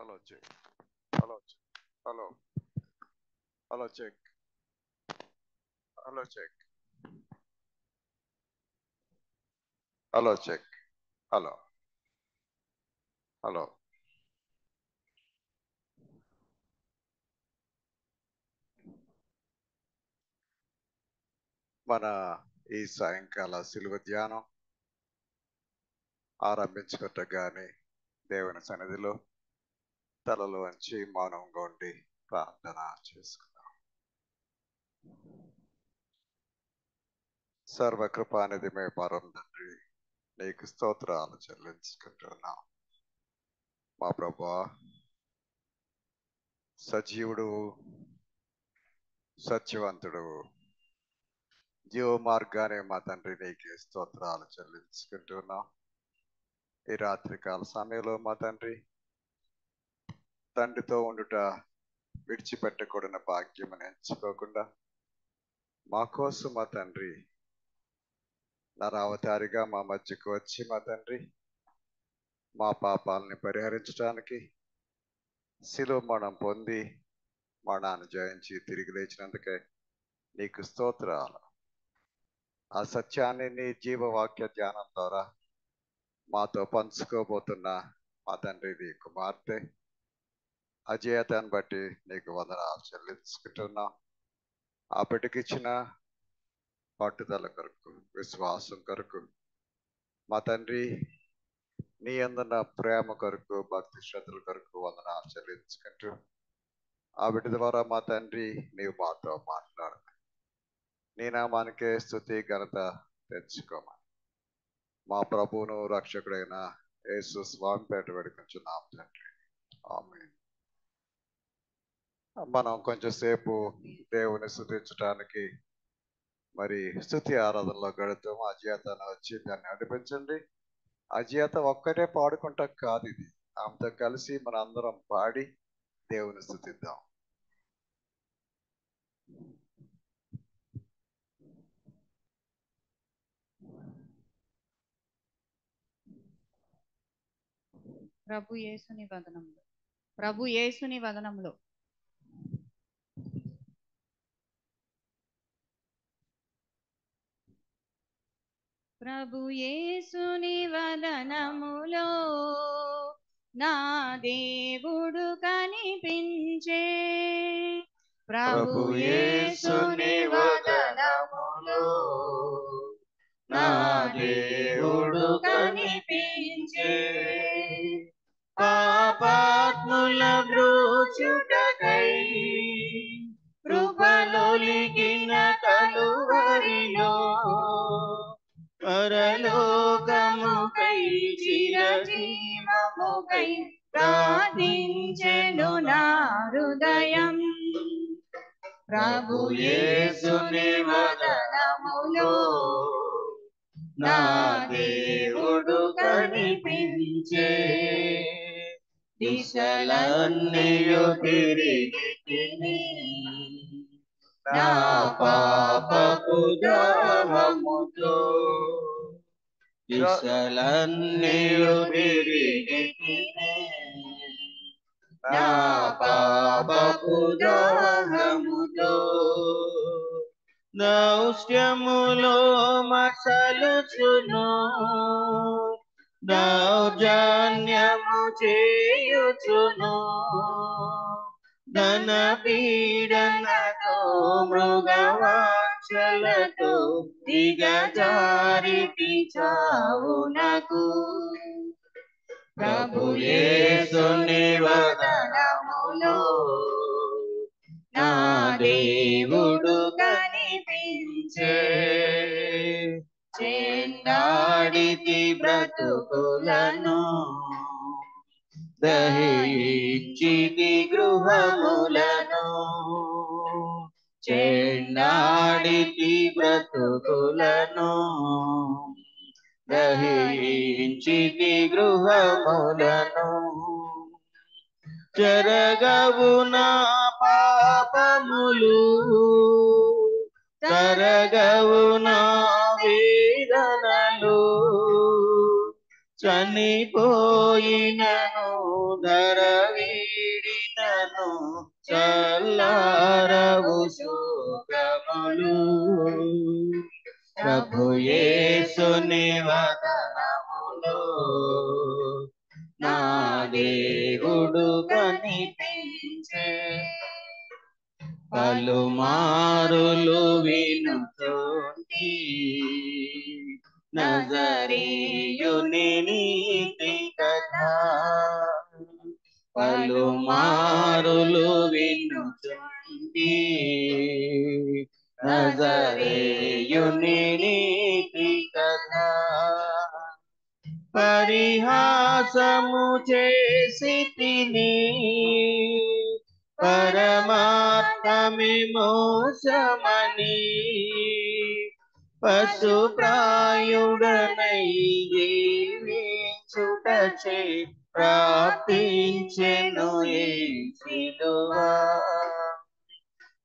Hello, check. Hello, check. Hello. Hello, check. Hello, check. Hello, check. Hello. Hello. మన ఈ సాయంకాల సిలువ ధ్యానం ఆరంభించుకుంటగానే దేవుని సన్నిధిలో తలలు వంచి మౌనంగా ఉండి ప్రార్థన చేసుకుందాం. సర్వకృపానిధిమే పరం తండ్రి, నీకు స్తోత్రాలు చెల్లించుకుంటున్నాం. మా ప్రభువా, సజీవుడు, సత్యవంతుడు, జీవ మార్గానే మా తండ్రి, నీకే స్తోత్రాలు చెల్లించుకుంటున్నాం. ఈ రాత్రికాల సమయంలో మా తండ్రి, తండ్రితో ఉండుట విడిచిపెట్టకూడని భాగ్యం ఎంచుకోకుండా మా కోసం మా తండ్రి నరావతారిగా మా మధ్యకు వచ్చి మా తండ్రి మా పాపాలని పరిహరించడానికి శిలువ మరణం పొంది మరణాన్ని జయించి తిరిగి లేచినందుకే నీకు స్తోత్రాలు. ఆ సత్యాన్ని నీ జీవవాక్య ధ్యానం ద్వారా మాతో పంచుకోబోతున్న మా తండ్రి నీ కుమార్తె అజేయతను బట్టి నీకు వందనాలు చెల్లించుకుంటున్నాం. ఆ బిడ్డకిచ్చిన పట్టుదల కొరకు, విశ్వాసం కొరకు, మా తండ్రి నీ అందున్న ప్రేమ కొరకు, భక్తి శ్రద్ధల కొరకు వందనాలు చెల్లించుకుంటూ ఆ బిడ్డ ద్వారా మా తండ్రి నీవు మాతో మాట్లాడు. నీ నామానికే స్తుతి ఘనత తెచ్చుకోమని మా ప్రభువును రక్షకుడైన యేసు స్వామి పేట వేడుకుంటున్నాం తండ్రి. ఆమేన్. మనం కొంచెంసేపు దేవుని స్తుతించడానికి మరి స్తుతి ఆరాధనలో గడుతాం. అజేతను వచ్చి దాన్ని నడిపించండి. అజేత ఒక్కటే పాడుకుంటాం కాదు, ఇది ఆమెతో కలిసి మన అందరం పాడి దేవుని స్తుతిద్దాం. ప్రభు యేసుని వదనంలో, ప్రభు యేసుని వదనంలో. ప్రభు యేసుని వదనములో నా దేవుడు కనిపించే. ప్రభు యేసుని వదనములో నా దేవుడు కనిపించే. పాపాత్ముల బ్రోచుటకై కృపలొలిగిన కలువరిలో పరలోకముకై చిరజీవముకై ప్రార్థించెను నా హృదయం. ప్రభు యేసుని వదనములో నా దేవుడు కనిపించే. దిశలన్నీయు తిరిగి తిని నా పాపపు దాహముతో, దిశలన్నీయు తిరిగి తిని నా పాపపు దాహముతో, దౌష్ట్యములో మసలుచును దౌర్జన్యము చేయుచును, ధన పీడనతో మృగవాంఛలతో దిగజారితి చావునకు. ప్రభు యేసుని వదనములో నా దేవుడు కనిపించే. చెండాడితి బ్రతుకులను దహించితి గృహములను, చెండాడితి బ్రతుకులను దహించితి గృహములను. చెరగవు నా పాపములు, తరగవు నా వేదనలు, చనిపోయినను ధర వీడినను చల్లారవు శోకములు. ప్రభు యేసుని వదనములో నా దేవుడు కనిపించే. పలుమారులు వినుచుంటి నజరీయుని నీతి కథ. పలుమారులు వినుచుంటి నజరీయుని నీతి కథ. పరిహాసము చేసి తిని పరమాత్మే మోసమని పశుప్రాయుడనై జీవించుటచే ప్రాప్తించెను ఈ సిలువ.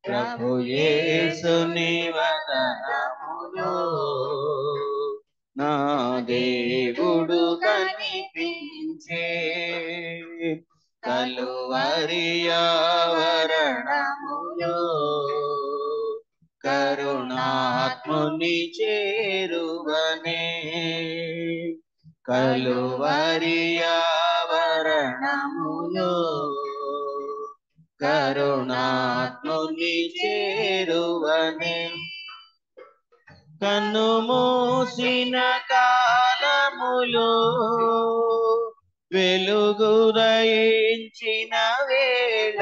ప్రభు యేసుని వదనములో నా దేవుడు కనిపించే. కలువరి ఆవరణములో కరుణాత్ముని చేరువనే. కలువరి ఆవరణములో కరుణాత్ముని చేరువనే. కన్ను మూసిన కాలములో వెలుగురయించిన వేళ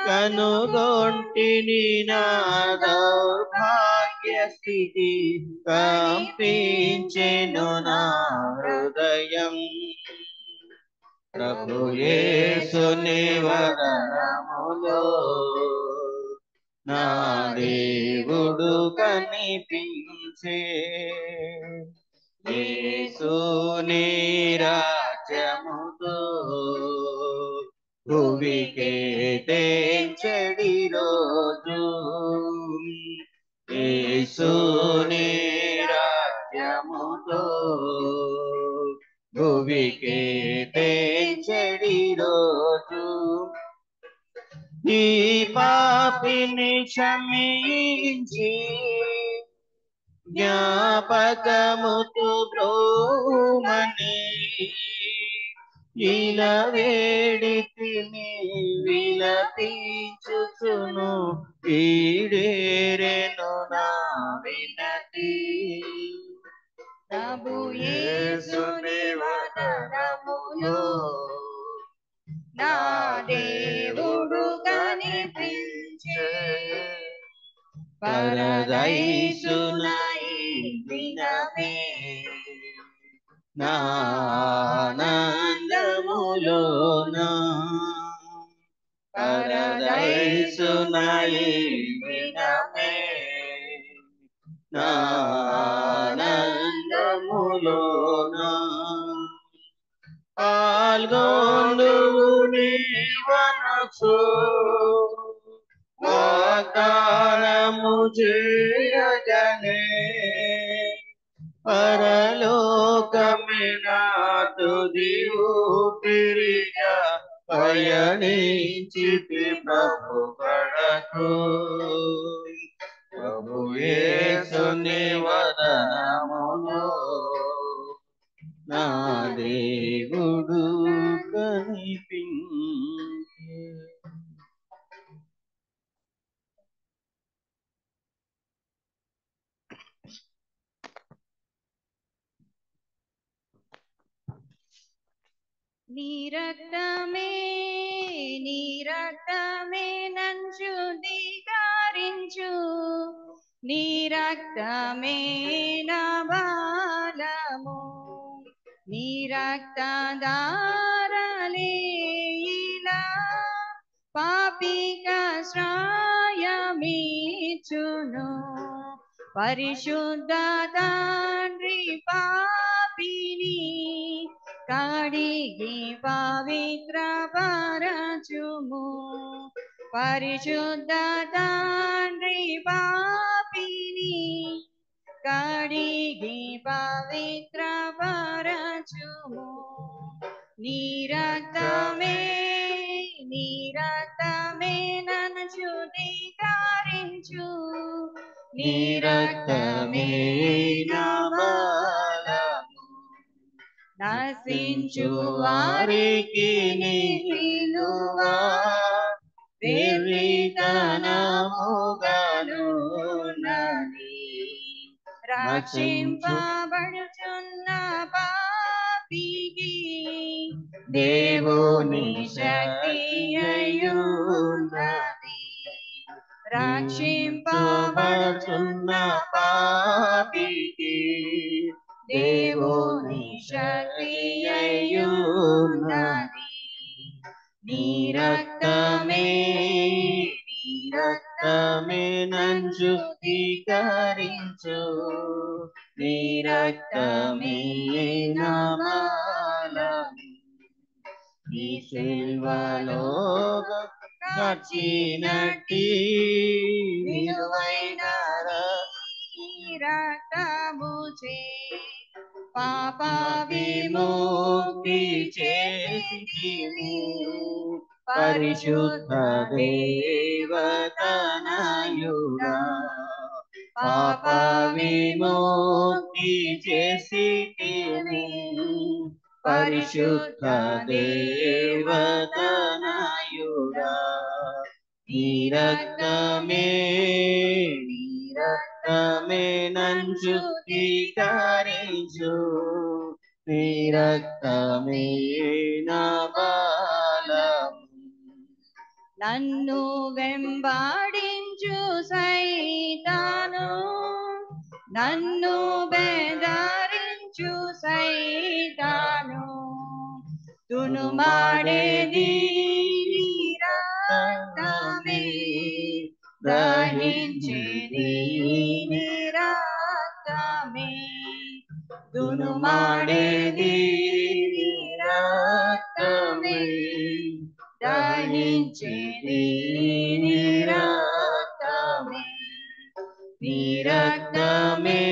కనుగొంటిని నా దౌర్భాగ్య స్థితి. కంపించెను నా హృదయం. ప్రభు యేసుని వదనములో నా దేవుడు కనిపించే. యేసుని రాజ్యముతో భువికే తెంచెడి రోజు. యేసుని రాజ్యముతో భువికే తెంచెడి రోజు. ఈ పాపిని క్షమించి జ్ఞాపకముతో బ్రోమని ఇలా వేడితిని విలపించుచును ఈడేరెను నా వినతి. ప్రభు యేసుని వదనములో నా దేవుడు కనిపించే. పరదైసునై దినమే నా ఆనందములోనా. పరదైసునై దినమే నా ఆనందములోనా. పాల్గొందువు నీవనచు వాగ్దానము చేయగనే. పరలోకమే నా తుది ఊపిరిగా పయనించితి ప్రభు కడకు. ప్రభు యేసుని వదనములో నా దేవుడు కనిపించే. నీ రక్తమే నన్ను శుద్ధీకరించు. నీ రక్తమే నా బలము. నీ రక్తధారలే ఇలా పాపికాశ్రయమిచ్చును. పరిశుద్ధ తండ్రి పాపిని కడిగి పవిత్ర పరచుము. పరిశుద్ధ తండ్రి పాపిని కడిగి కడిగి పవిత్రపరచుము. నీ రక్తమే నన్ను శుద్ధీకరించు. నీ రక్తమే నా బలము. నశించు వారికి నీ విలువ వెర్రితనముగానున్నది. రక్షింపబడుచున్న పాపికి దేవుని శక్తి అయ్యున్నది. రక్షింపబడుచున్న పాపికి దేవుని శక్తి అయ్యున్నది. నీ రక్తమే నన్ను శుద్ధీకరించు. నీ రక్తమే నా బలము. నీ సిల్వలో కాచినట్టి విలువైన రక్తముచే పాప విముక్తి చేసితివి. పరిశుద్ధ దేవతనయుడా పాప విముక్తి చేసితివి. పరిశుద్ధ దేవతనయుడా నీ రక్తమే నన్ను శుద్ధీకరించు. నీ రక్తమే నా బలము. నన్ను వెంబడించు సైతాను, నన్ను బెదరించు సైతాను, తునుమాడేది నీ రక్తమే, దహించేది నీ రక్తమే. తునుమాడేది నీ రక్తమే, దహించేది నీ రక్తమే. నీ రక్తమే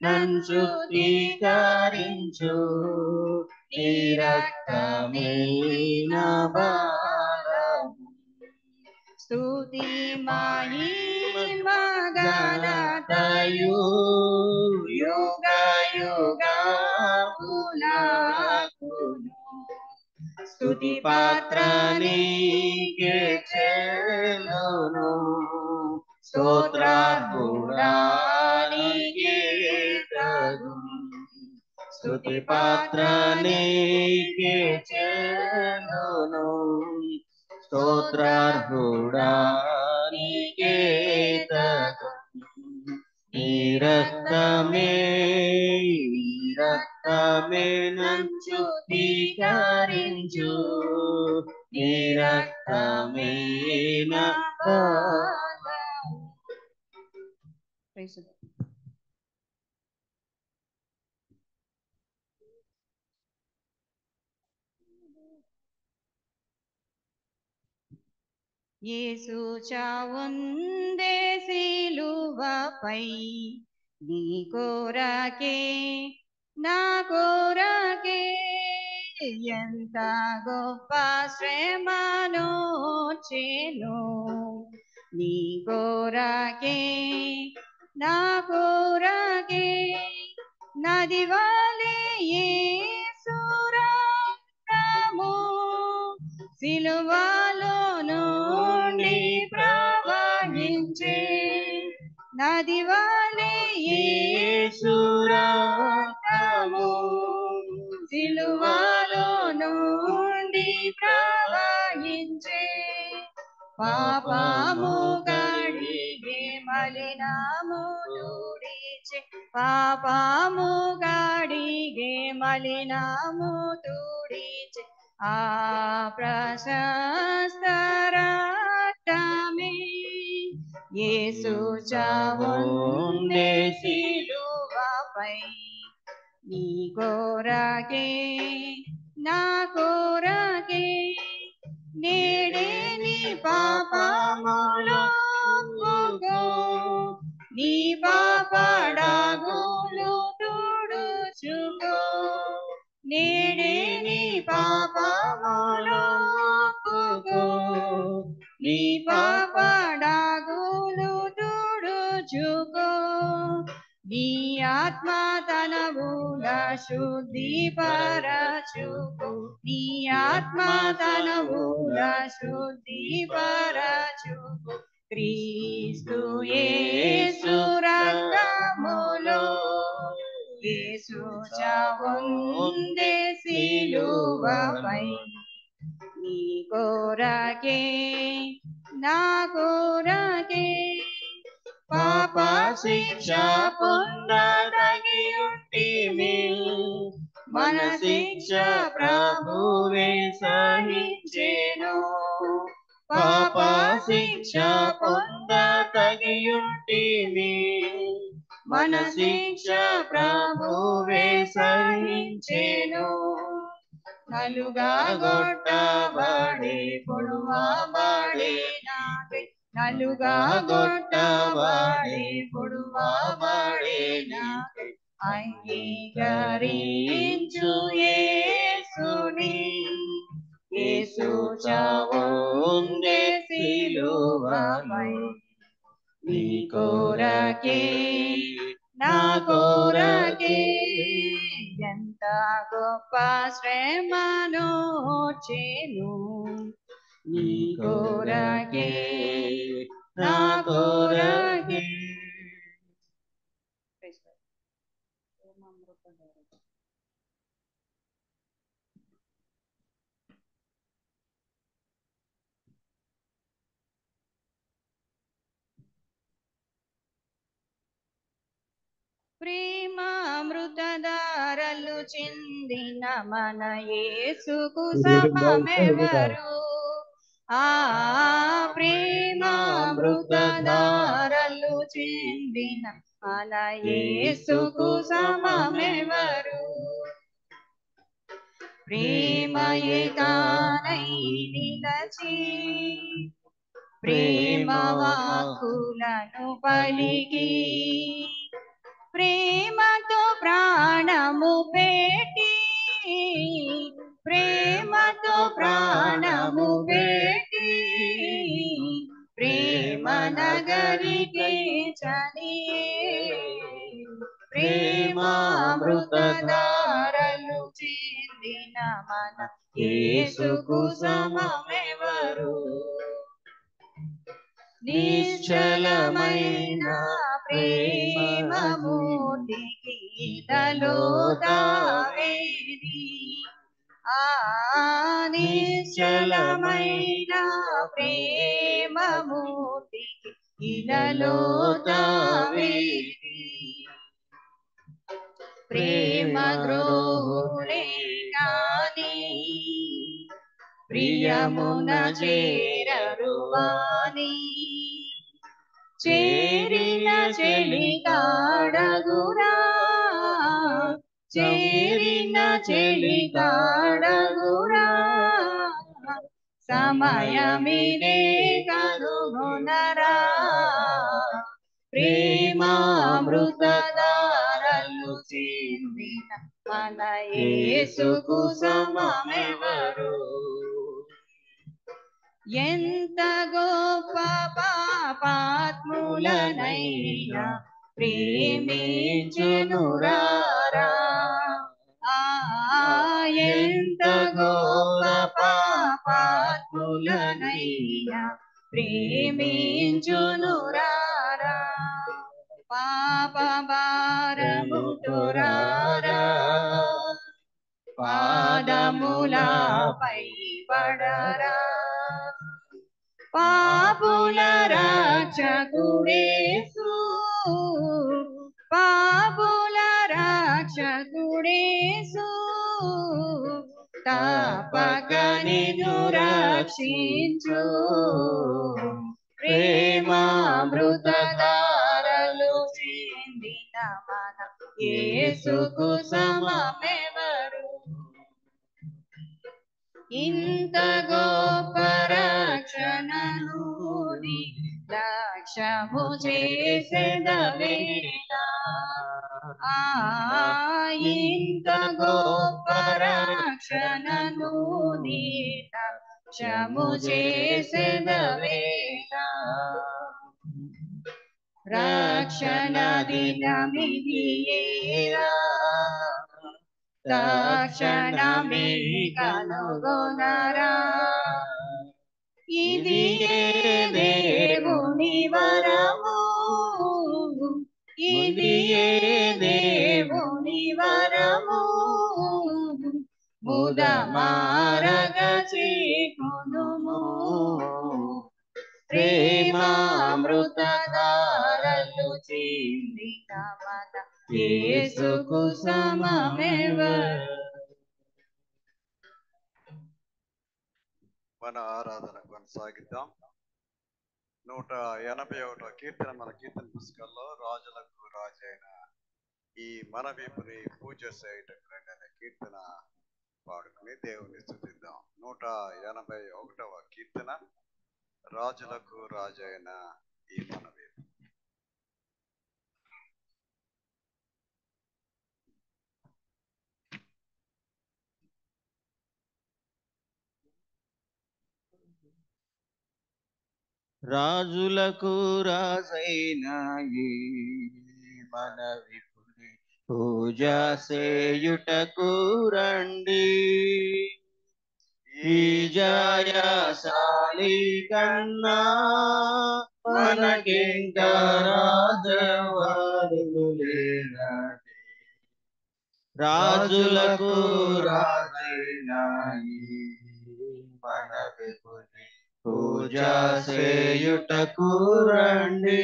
నన్ను శుద్ధీకరించు. నీ రక్తమే నా బలము. స్తుతి మహిమ ఘనతయు యుగ యుగములకును. స్తుతి పాత్ర నీకే చెల్లును. స్తోత్రార్హుడా నీకే తగును. స్తుతి పాత్ర నీకే చెల్లును. స్తోత్రార్హుడా నీకే తగును. నీ రక్తమే నన్ను శుద్ధీకరించు. నీ రక్తమే నా బలము. యేసు చావుందే సిలువపై నీ కోరకే నా కోరకే, ఎంత గొప్ప శ్రమనొచ్చెను నీ కోరకే నా కోరకే. నది వలె యేసు రక్తము సిలువలో నుండి ప్రవహించే, నది వలె యేసు రక్తము సిలువలో నుండి ప్రవహించే. పాపము కడిగే మలినము తుడిచే, పాపము కడిగే మలినము తుడిచే. ఆ ప్రశస్త రక్తమే యేసు చావుందే సిలువపై నీ కోరకే నా కోరకే. నేడే నీ పాపములో ఒప్పుకో, నీ పాపడాగులు తుడుచుకో నేడే నీ పాపములు ఒప్పుకో నీ పాపడాగులు తుడుచుకో నీ ఆత్మ తనవుల శుద్ధి పరచుకో నీ ఆత్మ తనవుల శుద్ధి పరచుకో క్రీస్తు యేసు రక్తములో యేసు చావుందే సిలువపై నీ కొరకే నా కొరకే పాప శిక్ష పొందదగి ఉంటిమి మన శిక్ష ప్రభువే సహించెను పాప శిక్ష పొందదగి ఉంటిమి మన శిక్ష ప్రభువే సహించెను నలుగా గొట్టబడి పొడువబడి నాకై నలుగా గొట్టబడి పొడువబడి నాకై అంగీకరించు యేసుని యేసు చావుందే సిలువపై నీ కొరకే నా కొరకే ఎంత గొప్ప శ్రమను చేను నీ కొరకే నా కొరకే ప్రేమామృతధారలు చిందిన మన యేసుకు సమమెవరు ఆ ప్రేమామృతధారలు చిందిన మన యేసుకు సమమెవరు ప్రేమయే తానై నిలచి ప్రేమ వాక్కులను పలికి ప్రేమతో ప్రాణము పెట్టి ప్రేమతో ప్రాణము పెట్టి ప్రేమ నగరికి చనియే ప్రేమామృతధారలు చిందిన మన యేసుకు సమమెవరు నిశ్చలమైన ప్రేమమూర్తికి ఇలలో దావేది ఆ నిశ్చలమైన ప్రేమమూర్తికి ఇలలో దావేది ప్రేమ ద్రోహులే కాని ప్రియమున చేరరువాని చేరిన చెలికాడగురా చేరిన చెలికాడగురా సమయమిదే కనుగొనరా ప్రేమామృతధారలు చిందిన మన యేసుకు సమమెవరు ఎంత గొప్ప పాపాత్ములనైనా ప్రేమించునురారా ఎంత గొప్ప పాపాత్ములనైనా ప్రేమించునురారా పాప భారముతోరారా పాదములపై పడరా పాపుల రక్షకుడేసు పాపుల రక్షకుడేసు తప్పక నిన్ను రక్షించు ప్రేమామృతధారలు చిందిన మన యేసుకు సమమెవరు ఇంత గొప్ప రక్షణను లక్ష్యము చేసేదవేళ ఇంత గొప్ప రక్షణను నీత లక్ష్యము చేసేదవేళ రక్షణ దినమిదియేరా తక్షణమే కనుగొనరా ఇది దేవుని వరము ఇది దేవుని వరము ముదమారగ చేకొనుము ప్రేమామృతధారలు చిందిన మన యేసుకు సమమెవరు. మన ఆరాధన కొనసాగిద్దాం. 181వ కీర్తన మన కీర్తన పుస్తకాల్లో రాజులకు రాజైన ఈ మన వీపుని పూజ చేయుటకు రండి అనే కీర్తన పాడుకుని దేవుని స్తుతిద్దాం. 181వ కీర్తన రాజులకు రాజైన ఈ మన వీపు. రాజులకు రాజైన ఈ మన విపుని పూజ చేయుటకు రండి ఈ జయశాలి కన్నా మనకింక రాజెవరు లేరండి రాజులకు రాజైన ఈ మన విపుని పూజ చేయుటకు రండి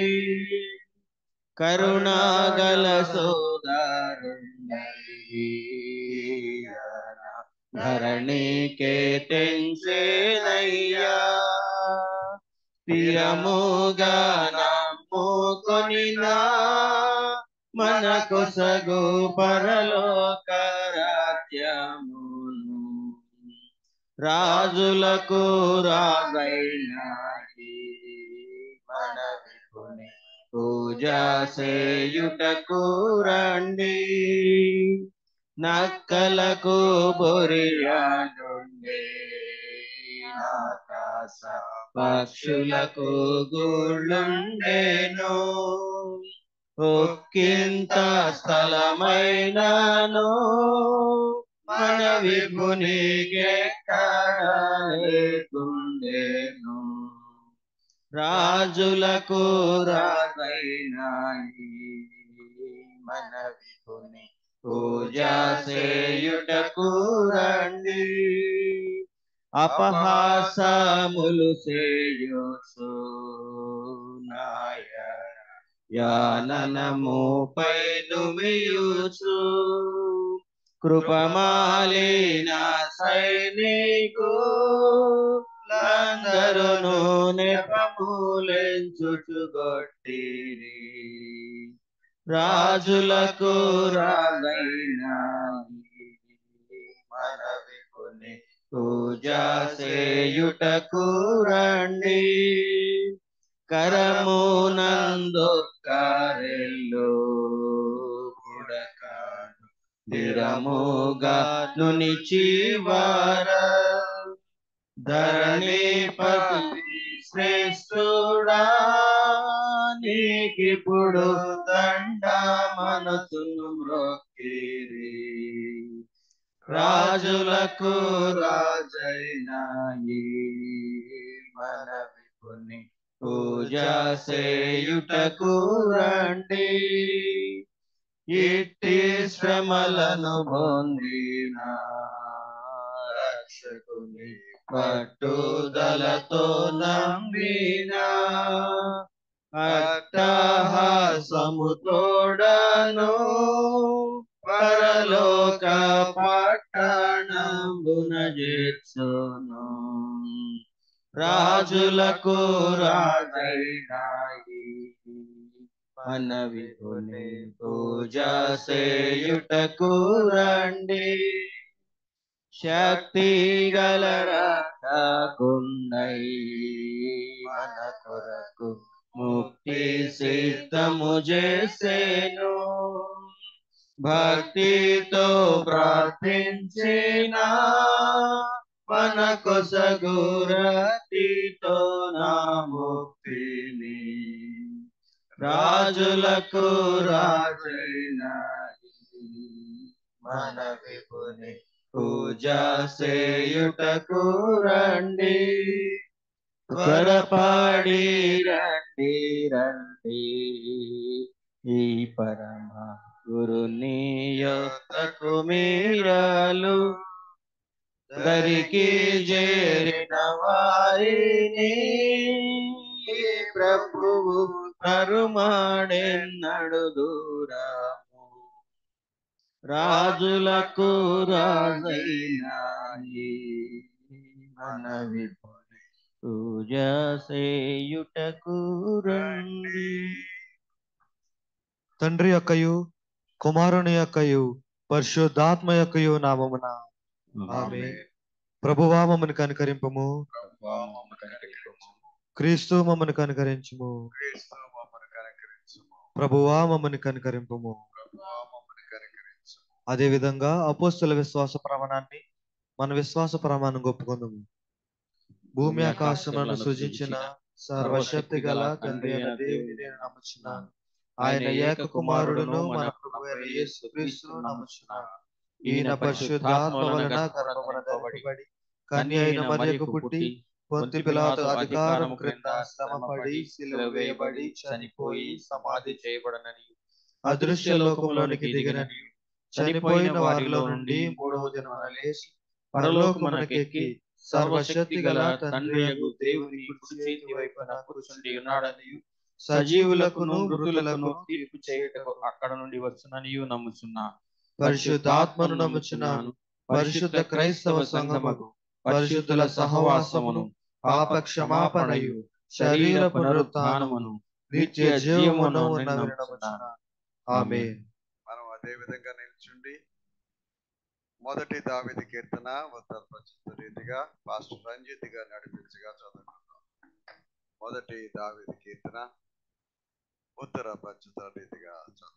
కరుణాగల సోదరుండీ ధరణికే తెంచేనయ్యా స్థిరముగా నమ్ముకొనినా మన కొసగు పరలోక రాజ్యమును రాజులకు రాజైన మన విపుని పూజ చేయుటకు రండి నక్కలకు బొరియనుండే ఆకాశ పక్షులకు గూళ్ళుండేను ఒక్కింత స్థలమైనను మన విపునికెక్కడ లేకుండేను రాజులకు రాజైన మన విపుని పూజ చేయుటకు రండి అపహాసములు చేయుచు యాననముపై దుమియుచు కృపమాలిన సైనికులందరును నెపములెంచుచుగొట్టిరి రాజులకు రాజైన మన విపుని పూజ చేయుటకు రండి కరమునందు కరెల్లు పుడకాడు స్థిరముగా నునిచివార ధరణిపతి శ్రేష్ఠుడా నీకిప్పుడు దండ మనసును మ్రొక్కిరి రాజులకు రాజైన ఈ మన విపుని పూజ చేయుటకు రండి ఇట్టి శ్రమలను పొందిన రక్షకుని పట్టుదలతో నమ్మిన అట్టహాసముతోడను పరలోక పట్టణంబున చేర్చును రాజులకు రాజైన మన విపుని పూజ చేయుటకు రండి శక్తి గల రక్షకున్నై మన కొరకు ముక్తి సిద్ధము చేసేను. భక్తితో ప్రార్థించిన మన కొసగురతితో నా ముక్తిని రాజులకు రాజైన మన విపుని పూజ చేయుటకు రండి. త్వరపడి రండి రండి ఈ పరమ గురుని యొద్దకు మీరలు దరికి చేరిన వారిని ఈ ప్రభువు కరుమాడెన్నడు దూరము. రాజులకు రాజైన మన విపుని పూజ చేయుటకు రండి. తండ్రి యొక్కయు కుమారుని యొక్కయు పరిశుద్ధాత్మ యొక్కయు నామమున ఆమేన్. ప్రభువా మమ్మను కనికరింపము. క్రీస్తు మమ్మను కనికరించుము. క్రీస్తు మమ్మల్ని కనికరించుము. ప్రభువా మమ్మను కనికరింపము. ప్రభువా మమ్మల్ని కనికరించుము. అదే విధంగా అపోస్తుల విశ్వాస ప్రమాణాన్ని మన విశ్వాస ప్రమాణం ఒప్పుకుందాము. భూమి ఆకాశములను సృజించిన సర్వశక్తి గల తండ్రి అయిన దేవుని నేను నమ్ముచున్నాను. ఆయన ఏక కుమారుడును మన ప్రభువైన యేసుక్రీస్తును నమ్ముచున్నాను. ఈయన పరిశుద్ధాత్మ వలన గర్భమున ధరింపబడి కన్య అయిన మరియకు పుట్టి పొంతి పిలాతు అధికారం క్రింద శ్రమపడి సిలువ వేయబడి చనిపోయి సమాధి చేయబడనని అదృశ్య లోకంలోనికి దిగినని చనిపోయిన వారిలో నుండి మూడవ దినమున లేచి పరలోకమునకెక్కి సర్వశక్తి గల తండ్రి యగు దేవుని కుడి చేతి వైపున కూర్చుండి ఉన్నాడని సజీవులకును మృతులకును తీర్పు చేయుటకు అక్కడ నుండి వచ్చుననియు నమ్ముచున్నా. పరిశుద్ధాత్మను నమ్ముచున్నాను. పరిశుద్ధ క్రైస్తవ సంఘమును పరిశుద్ధుల సహవాసమును పాప క్షమాపణయు శరీర పునరుత్థానమును నిత్య జీవమును నమ్ముచున్నాను. ఆమేన్. మనం అదే విధంగా నిల్చుండి మొదటి దావీదు కీర్తన ఉత్తర ప్రచుత రీతిగా పాస్టర్ రంజిత్ గారు నడిపించగా చదువుకుందాం. మొదటి దావీదు కీర్తన ఉత్తర ప్రచుత రీతిగా చదువు.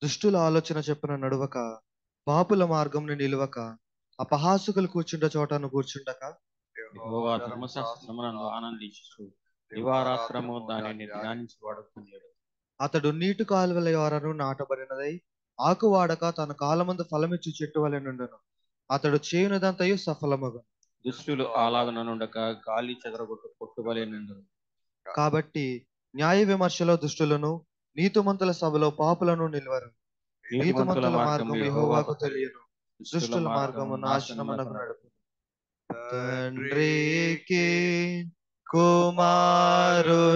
దుష్టుల ఆలోచన చెప్పున నడువక పాపుల మార్గంను నిలువక అపహాసుకులు కూర్చుండ చోటను కూర్చుండక యెహోవా ధర్మశాస్త్రమునందు ఆనందించు దివారాత్రము దానిని ధ్యానించువాడుకున్నాడు. అతడు నీటి కాలువల యొరను నాటబడినదై ఆకు వాడక తన కాలమందు ఫలమిచ్చు చెట్టు వలె నుండును. అతడు చేయునదంతయు సఫలమగును. దుష్టులు అలాగననుండక గాలి చెదరగొట్టు పొట్టువలె నుండును. కాబట్టి న్యాయ విమర్శలో దుష్టులను నీతిమంతుల సభలో పాపులను నిలువరు. నీతిమంతుల మార్గం యెహోవాకు తెలియను, దుష్టుల మార్గము నాశనమునకు నడుపు. తండ్రికి కుమారునికి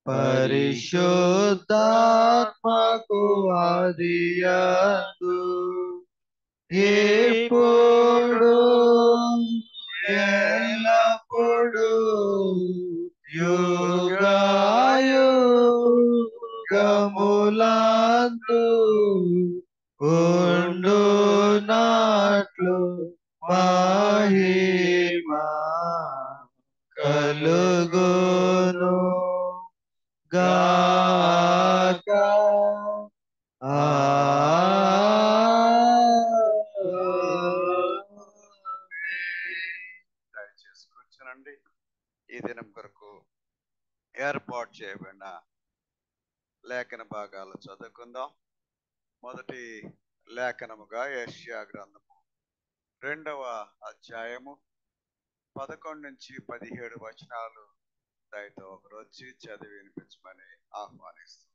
పరిశుద్ధాత్మకు ఆదియందు ఎప్పుడు ఎల్లప్పుడు యుగాయుగములందు ఉండునట్లు మహిమ కలుగును గాక. దయచేసి కూర్చునండి. ఈ దినం కొరకు ఏర్పాటు చేయబడిన లేఖన భాగాలు చదువుకుందాం. మొదటి లేఖనముగా యెషయా గ్రంథము 2వ అధ్యాయము 11 నుంచి 17 వచనాలు దయతో ఒకరు వచ్చి చదివి వినిపించమని ఆహ్వానిస్తున్నాను.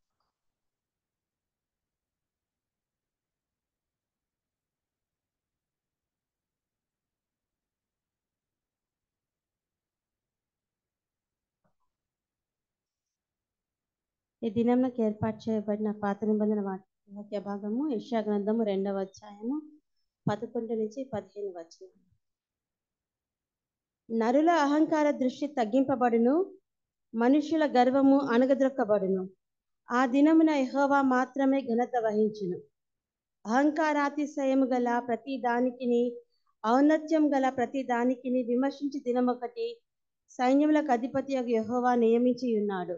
ఈ దినంకి ఏర్పాటు చేయబడిన పాత నిబంధన వాక్య భాగము యెషయా గ్రంథము 2వ అధ్యాయము 11 నుంచి 15 వచనాలు. నరుల అహంకార దృష్టి తగ్గింపబడును, మనుషుల గర్వము అణగద్రొక్కబడును. ఆ దినమున యెహోవా మాత్రమే ఘనత వహించును. అహంకారాతిశయము గల ప్రతి దానికిని ఔన్నత్యం గల ప్రతి దానికిని విమర్శించి దినమొకటి సైన్యములకు అధిపతి యెహోవా నియమించి ఉన్నాడు.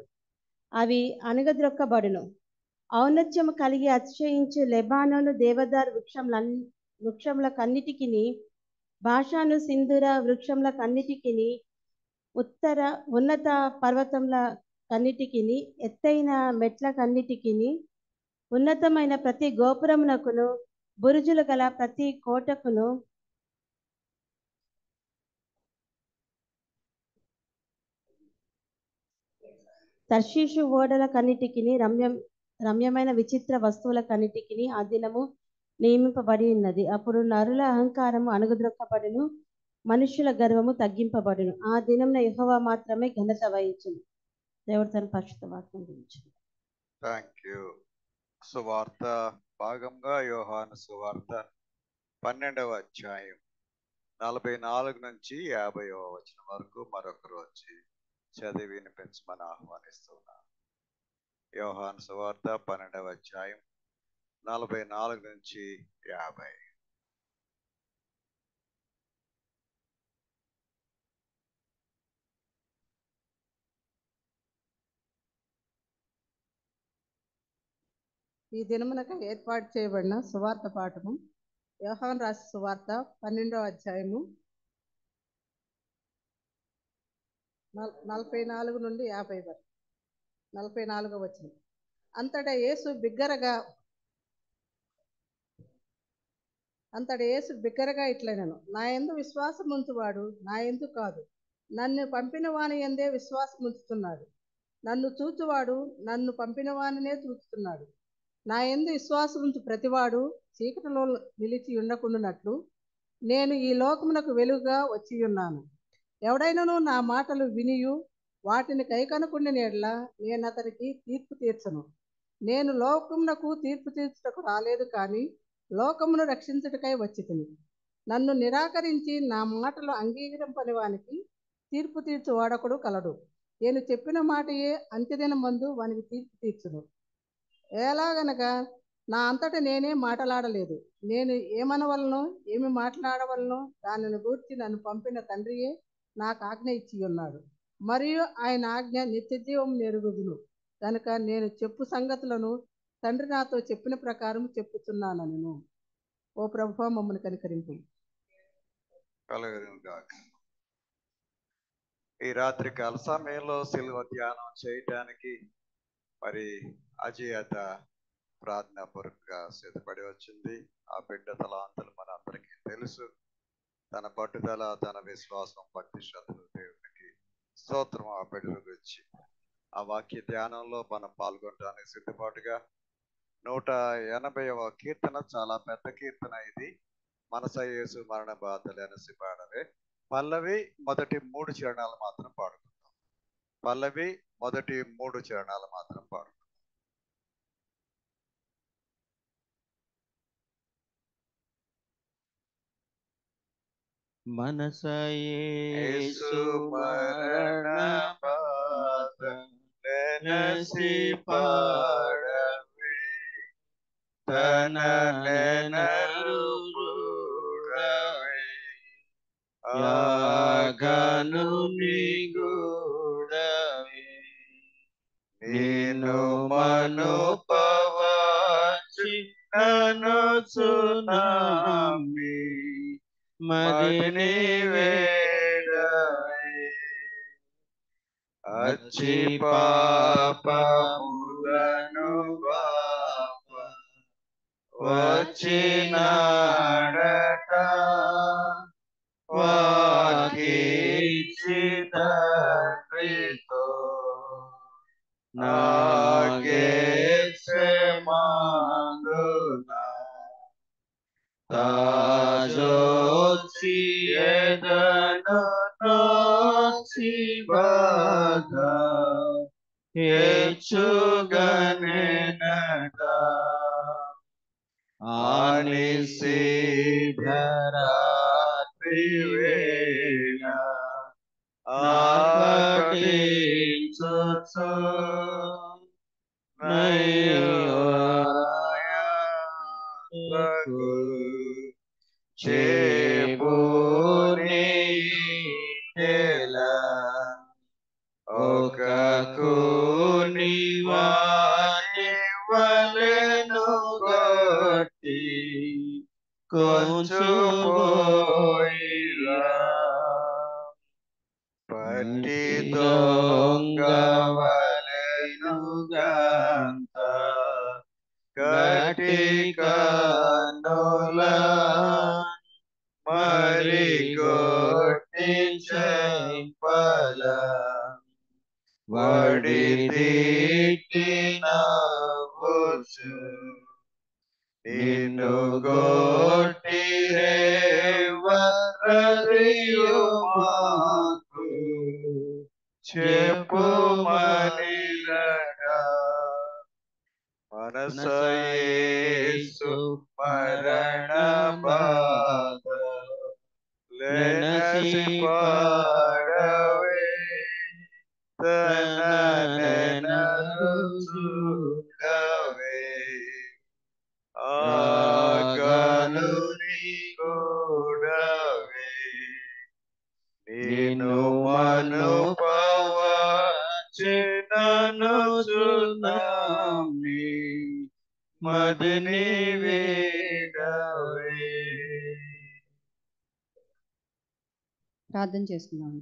అవి అణగద్రొక్కబడును. ఔన్నత్యము కలిగి అతిశయించు లెబానోను దేవదారు వృక్షములకన్నిటికిని భాషాను సింధూర వృక్షములకన్నిటికిని ఉన్నత పర్వతముల కన్నిటికిని ఎత్తైన మెట్లకన్నిటికిని ఉన్నతమైన ప్రతి గోపురమునకును బురుజులు గల ప్రతి కోటకును తర్షీషు ఓడల కన్నిటికిని రమ్యమైన విచిత్ర వస్తువుల కన్నిటికిని ఆ దినము నియమింపబడి ఉన్నది. అప్పుడు నరుల అహంకారము అణగద్రొక్కబడును, మనుష్యుల గర్వము తగ్గింపబడును. ఆ దినమున యెహోవా మాత్రమే ఘనత వహించును. దేవుడు తన పరిశుద్ధ వాక్యం గురించింది. Thank you. సువార్త భాగంగా యోహాను సువార్త 12వ అధ్యాయం 44 నుంచి 50వ వచనం వరకు మరొకరు వచ్చి చదివి వినిపించమని ఆహ్వానిస్తున్నాను. యోహాను సువార్త 12వ అధ్యాయం 44 నుంచి 50. ఈ దినమునకు ఏర్పాటు చేయబడిన సువార్త పాఠము యోహాను రాసిన సువార్త 12వ అధ్యాయము 44 నుండి 50 వరకు. 44వ వచనం. అంతటా యేసు బిగ్గరగా ఇట్లనెను, నా యందు విశ్వాసం ఉంచువాడు నా యందు కాదు, నన్ను పంపిన వాని యందే విశ్వాసం ఉంచుతున్నాడు. నన్ను చూచువాడు నన్ను పంపిన వానినే చూస్తున్నాడు. నా యందు విశ్వాసం ఉంచు ప్రతివాడు చీకటిలో నిలిచి ఉండకుండానట్లు నేను ఈ లోకమునకు వెలుగుగా వచ్చి ఉన్నాను. ఎవడైనను నా మాటలు వినియు వాటిని కైకొనకుండిన యెడల నేను అతనికి తీర్పు తీర్చను. నేను లోకమునకు తీర్పు తీర్చుటకు రాలేదు, కానీ లోకమును రక్షించుటకై వచ్చితిని. నన్ను నిరాకరించి నా మాటలు అంగీకరింపని వానికి తీర్పు తీర్చు వాడొకడు కలడు. నేను చెప్పిన మాటయే అంత్యదినమందు వానికి తీర్పు తీర్చును. ఎలాగనగా నా అంతట నేనే మాట్లాడలేదు, నేను ఏమనవలనో ఏమి మాట్లాడవలనో దానిని గూర్చి నన్ను పంపిన తండ్రియే నాకు ఆజ్ఞ ఇచ్చి ఉన్నాడు. మరియు ఆయన ఆజ్ఞ నిత్యజీవం నెరుగుదును కనుక నేను చెప్పు సంగతులను తండ్రి నాతో చెప్పిన ప్రకారం చెప్పుచున్నాను. నేను ఓ ప్రభువా మమ్మల్ని కనికరింపు. ఈ రాత్రి కాల సమయంలో సిలువ ధ్యానం చేయటానికి మరి అజయత ప్రార్థనా పూర్వకంగా సిద్ధపడి వచ్చింది. ఆ బిడ్డ తలాంతులు మన అందరికీ తెలుసు. తన పట్టుదల, తన విశ్వాసం, భక్తి శ్రద్ధలు దేవునికి స్తోత్రం. ఆ బిడ్డ గురించి ఆ వాక్య ధ్యానంలో మనం పాల్గొనడానికి సిద్ధపాటుగా 180వ కీర్తన, చాలా పెద్ద కీర్తన ఇది. మనస యేసు మరణ బాధలు అనేసి పాడవే. పల్లవి మొదటి 3 చరణాలు మాత్రం పాడుకుందాం. పల్లవి మొదటి 3 చరణాలు మాత్రం పాడుకుందాం. మనస యేసు మరణ బాధలెనసి పాడవే, తన నెనరుడవే, యాగను నిగూడవే, నేను మనుపవాచి నను సునామి మదిని వేడవే, అచ్చి పాపములను బాప వచ్చినాడట, వాకిచ్చి తండ్రితో నాగేత్సెమాందున తాజోచి ఎదను నోచి బాధ హెచ్చుగనెనట, ఆనిశీధరాత్రి వేళ ఆకటించుచు నయోయ గట్టి దొంగవలెనుగాంత గట్టి కన్నుల మరి గొట్టి చెంపల వడి తిట్టిన బుచ్చు నిన్ను గొట్టి రేవరరియు మాకు చెప్పుమనిలగా మనసయేసు మరణ బాధ లెనసి పాడవే తననరుచుడవే ఆగను నీకుడవే నిన్ను మనుపవచెనను చునామి మదిని వీడవే. ప్రార్థన చేసుకుందాం.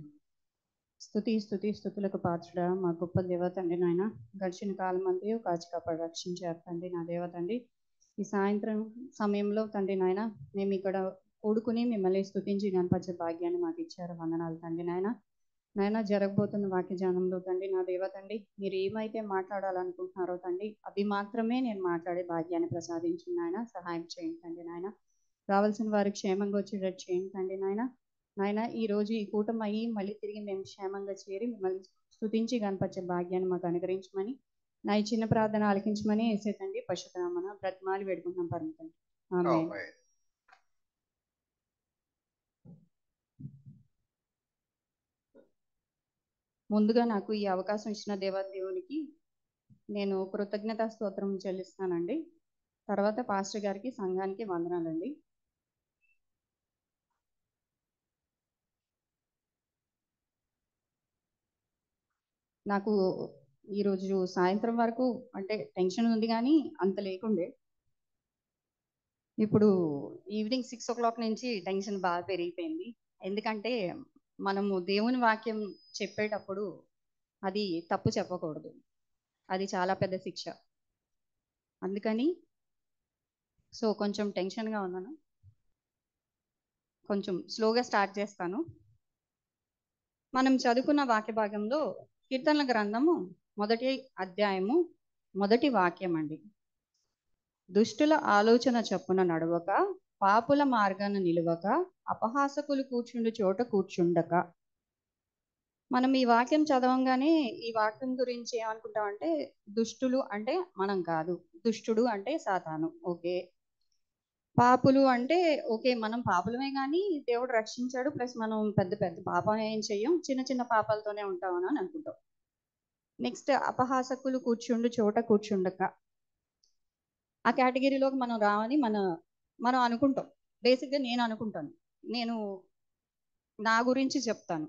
స్తుతులకు పాత్రుడా మా గొప్ప దేవ తండ్రి నాయన, గడిచిన కాలం అంతా కాచి కాపాడు రక్షించారు తండ్రి నా దేవ తండ్రి. ఈ సాయంత్రం సమయంలో తండ్రి నాయన మేము ఇక్కడ కూడుకుని మిమ్మల్ని స్తుతించి గణపరిచే భాగ్యాన్ని మాకు ఇచ్చారు. వందనాలు తండ్రి నాయన. నాయన జరగబోతున్న వాక్య జ్ఞానంలో తండ్రి నా దేవ తండ్రి మీరు ఏమైతే మాట్లాడాలనుకుంటున్నారో తండ్రి అవి మాత్రమే నేను మాట్లాడే భాగ్యాన్ని ప్రసాదించి నాయన సహాయం చేయండి తండ్రి నాయన. రావాల్సిన వారికి క్షేమంగా వచ్చేటట్టు చేయండి తండ్రి నాయన. నాయన ఈ రోజు ఈ కూటమి అయ్యి మళ్ళీ తిరిగి మేము క్షేమంగా చేరి మిమ్మల్ని స్తుతించి గణపరిచే భాగ్యాన్ని మాకు అనుగ్రహించమని నా ఈ చిన్న ప్రార్థన ఆలకించమని యేసే తండ్రి పరిశుద్ధనామమున బ్రతిమాలి వేడుకుంటున్నాం పరమ తండ్రి. ఆమేన్. ముందుగా నాకు ఈ అవకాశం ఇచ్చిన దేవాదేవునికి నేను కృతజ్ఞతా స్తోత్రం చెల్లిస్తానండి. తర్వాత పాస్టర్ గారికి సంఘానికి వందనాలండి. నాకు ఈరోజు సాయంత్రం వరకు అంటే టెన్షన్ ఉంది కానీ అంత లేకుండే. ఇప్పుడు ఈవినింగ్ 6 o'clock నుంచి టెన్షన్ బాగా పెరిగిపోయింది. ఎందుకంటే మనము దేవుని వాక్యం చెప్పేటప్పుడు అది తప్పు చెప్పకూడదు, అది చాలా పెద్ద శిక్ష. అందుకని కొంచెం టెన్షన్గా ఉన్నాను. కొంచెం స్లోగా స్టార్ట్ చేస్తాను. మనం చదువుకున్న వాక్య భాగంలో కీర్తనల గ్రంథము 1వ అధ్యాయము 1వ వాక్యం అండి. దుష్టుల ఆలోచన చొప్పున నడవక, పాపుల మార్గాన నిలువక, అపహాసకులు కూర్చుండు చోట కూర్చుండక. మనం ఈ వాక్యం చదవంగానే ఈ వాక్యం గురించి ఏమనుకుంటామంటే దుష్టులు అంటే మనం కాదు, దుష్టుడు అంటే సాతాను. ఓకే, పాపులు అంటే ఓకే మనం పాపులమే కానీ దేవుడు రక్షించాడు, ప్లస్ మనం పెద్ద పెద్ద పాపం ఏం చెయ్యం, చిన్న చిన్న పాపాలతోనే ఉంటామని అని అనుకుంటాం. నెక్స్ట్ అపహాసకులు కూర్చుండు చోట కూర్చుండక, ఆ కేటగిరీలోకి మనం రావని మనం అనుకుంటాం. బేసిక్గా నేను అనుకుంటాను, నేను నా గురించి చెప్తాను.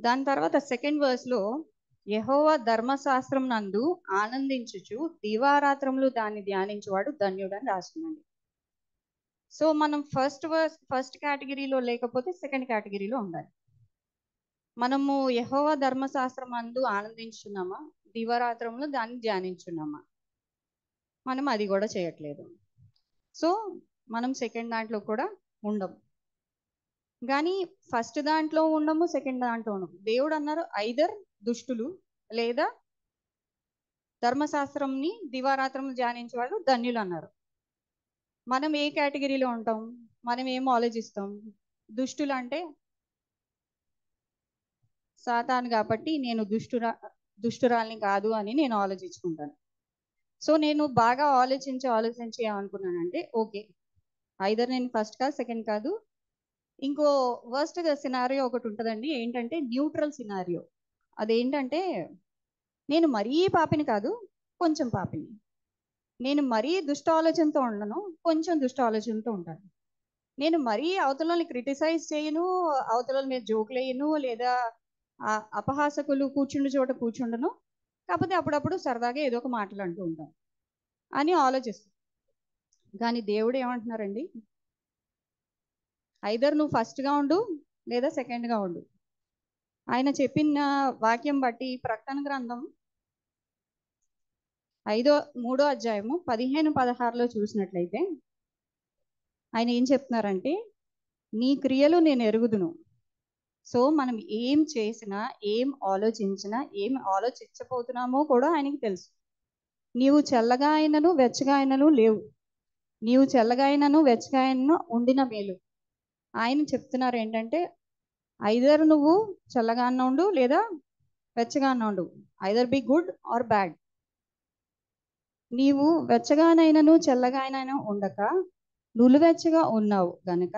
దాని తర్వాత సెకండ్ వర్స్లో యెహోవా ధర్మశాస్త్రం నందు ఆనందించుచు దివారాత్రములు దాన్ని ధ్యానించువాడు ధన్యుడని రాస్తుందండి. సో మనం ఫస్ట్ కేటగిరీలో లేకపోతే సెకండ్ కేటగిరీలో ఉండాలి. మనము యెహోవా ధర్మశాస్త్రం నందు ఆనందించున్నామా, దివారాత్రములు దాన్ని ధ్యానించున్నామా? మనం అది కూడా చేయట్లేదు. సో మనం సెకండ్ దాంట్లో కూడా ఉండము. కానీ ఫస్ట్ దాంట్లో ఉండము, సెకండ్ దాంట్లో ఉండము. దేవుడు అన్నారు ఐదర్ దుష్టులు లేదా ధర్మశాస్త్రంని దివారాత్రం ధ్యానించే వాళ్ళు ధన్యులు అన్నారు. మనం ఏ కేటగిరీలో ఉంటాం? మనం ఏం ఆలోచిస్తాం? దుష్టులు అంటే సాతాను కాబట్టి నేను దుష్టురాల్ని కాదు అని నేను ఆలోచించుకుంటాను. సో నేను బాగా ఆలోచించి ఏమనుకున్నానంటే ఓకే, ఐదర్ నేను ఫస్ట్ కాదు సెకండ్ కాదు. ఇంకో వర్స్ట్ సినారియో ఒకటి ఉంటుందండి, ఏంటంటే న్యూట్రల్ సినారియో. అదేంటంటే నేను మరీ పాపిని కాదు, కొంచెం పాపిని. నేను మరీ దుష్ట ఆలోచనతో ఉండను, కొంచెం దుష్ట ఆలోచనతో ఉంటాను. నేను మరీ అవతలని క్రిటిసైజ్ చేయను, అవతల మీద జోకులు వేయను, లేదా అపహాసకులు కూర్చుండు చోట కూర్చుండను. కాకపోతే అప్పుడప్పుడు సరదాగా ఏదో ఒక మాటలు అంటూ ఉంటాను అని ఆలోచిస్తాను. కానీ దేవుడు ఏమంటున్నారండి, ఐదర్ నువ్వు ఫస్ట్గా ఉండు లేదా సెకండ్గా ఉండు. ఆయన చెప్పిన వాక్యం బట్టి ప్రకటన గ్రంథం 3వ అధ్యాయము 15-16లో చూసినట్లయితే ఆయన ఏం చెప్తున్నారంటే, నీ క్రియలు నేను ఎరుగుదును. సో మనం ఏం చేసినా, ఏం ఆలోచించినా, ఏం ఆలోచించబోతున్నామో కూడా ఆయనకి తెలుసు. నీవు చల్లగా అయినను వెచ్చగా అయినను లేవు, నీవు చల్లగా అయినను వెచ్చగా అయినను ఉండిన మేలు. ఆయన చెప్తున్నారు ఏంటంటే, ఐదర్ నువ్వు చల్లగా అన్న ఉండు లేదా వెచ్చగా అన్న ఉండు, either be good or bad. నీవు వెచ్చగానైనను చల్లగానైనా ఉండక నులువెచ్చగా ఉన్నావు గనుక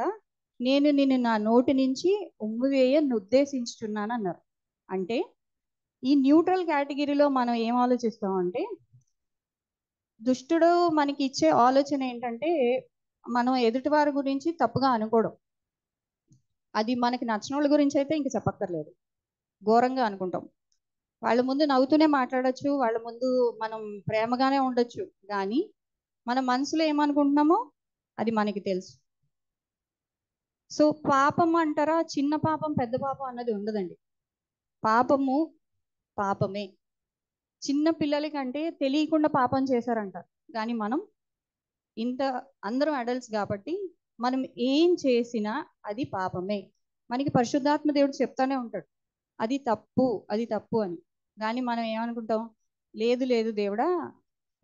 నేను నిన్ను నా నోటి నుంచి ఉమ్మివేయ ఉద్దేశించుచున్నాను అన్నారు. అంటే ఈ న్యూట్రల్ కేటగిరీలో మనం ఏం ఆలోచిస్తామంటే, దుష్టుడు మనకి ఇచ్చే ఆలోచన ఏంటంటే మనం ఎదుటి వారి గురించి తప్పుగా అనుకోవడం. అది మనకి నచ్చిన వాళ్ళ గురించి అయితే ఇంక చెప్పక్కర్లేదు, ఘోరంగా అనుకుంటాం. వాళ్ళ ముందు నవ్వుతూనే మాట్లాడచ్చు, వాళ్ళ ముందు మనం ప్రేమగానే ఉండొచ్చు, కానీ మన మనసులో ఏమనుకుంటున్నామో అది మనకి తెలుసు. సో పాపం అంటారా, చిన్న పాపం పెద్ద పాపం అన్నది ఉండదండి. పాపము పాపమే. చిన్న పిల్లల కంటే తెలియకుండా పాపం చేశారంటారు, కానీ మనం అందరం అడల్ట్స్ కాబట్టి మనం ఏం చేసినా అది పాపమే. మనకి పరిశుద్ధాత్మ దేవుడు చెప్తానే ఉంటాడు అది తప్పు, అది తప్పు అని. కానీ మనం ఏమనుకుంటాం, లేదు లేదు దేవుడా,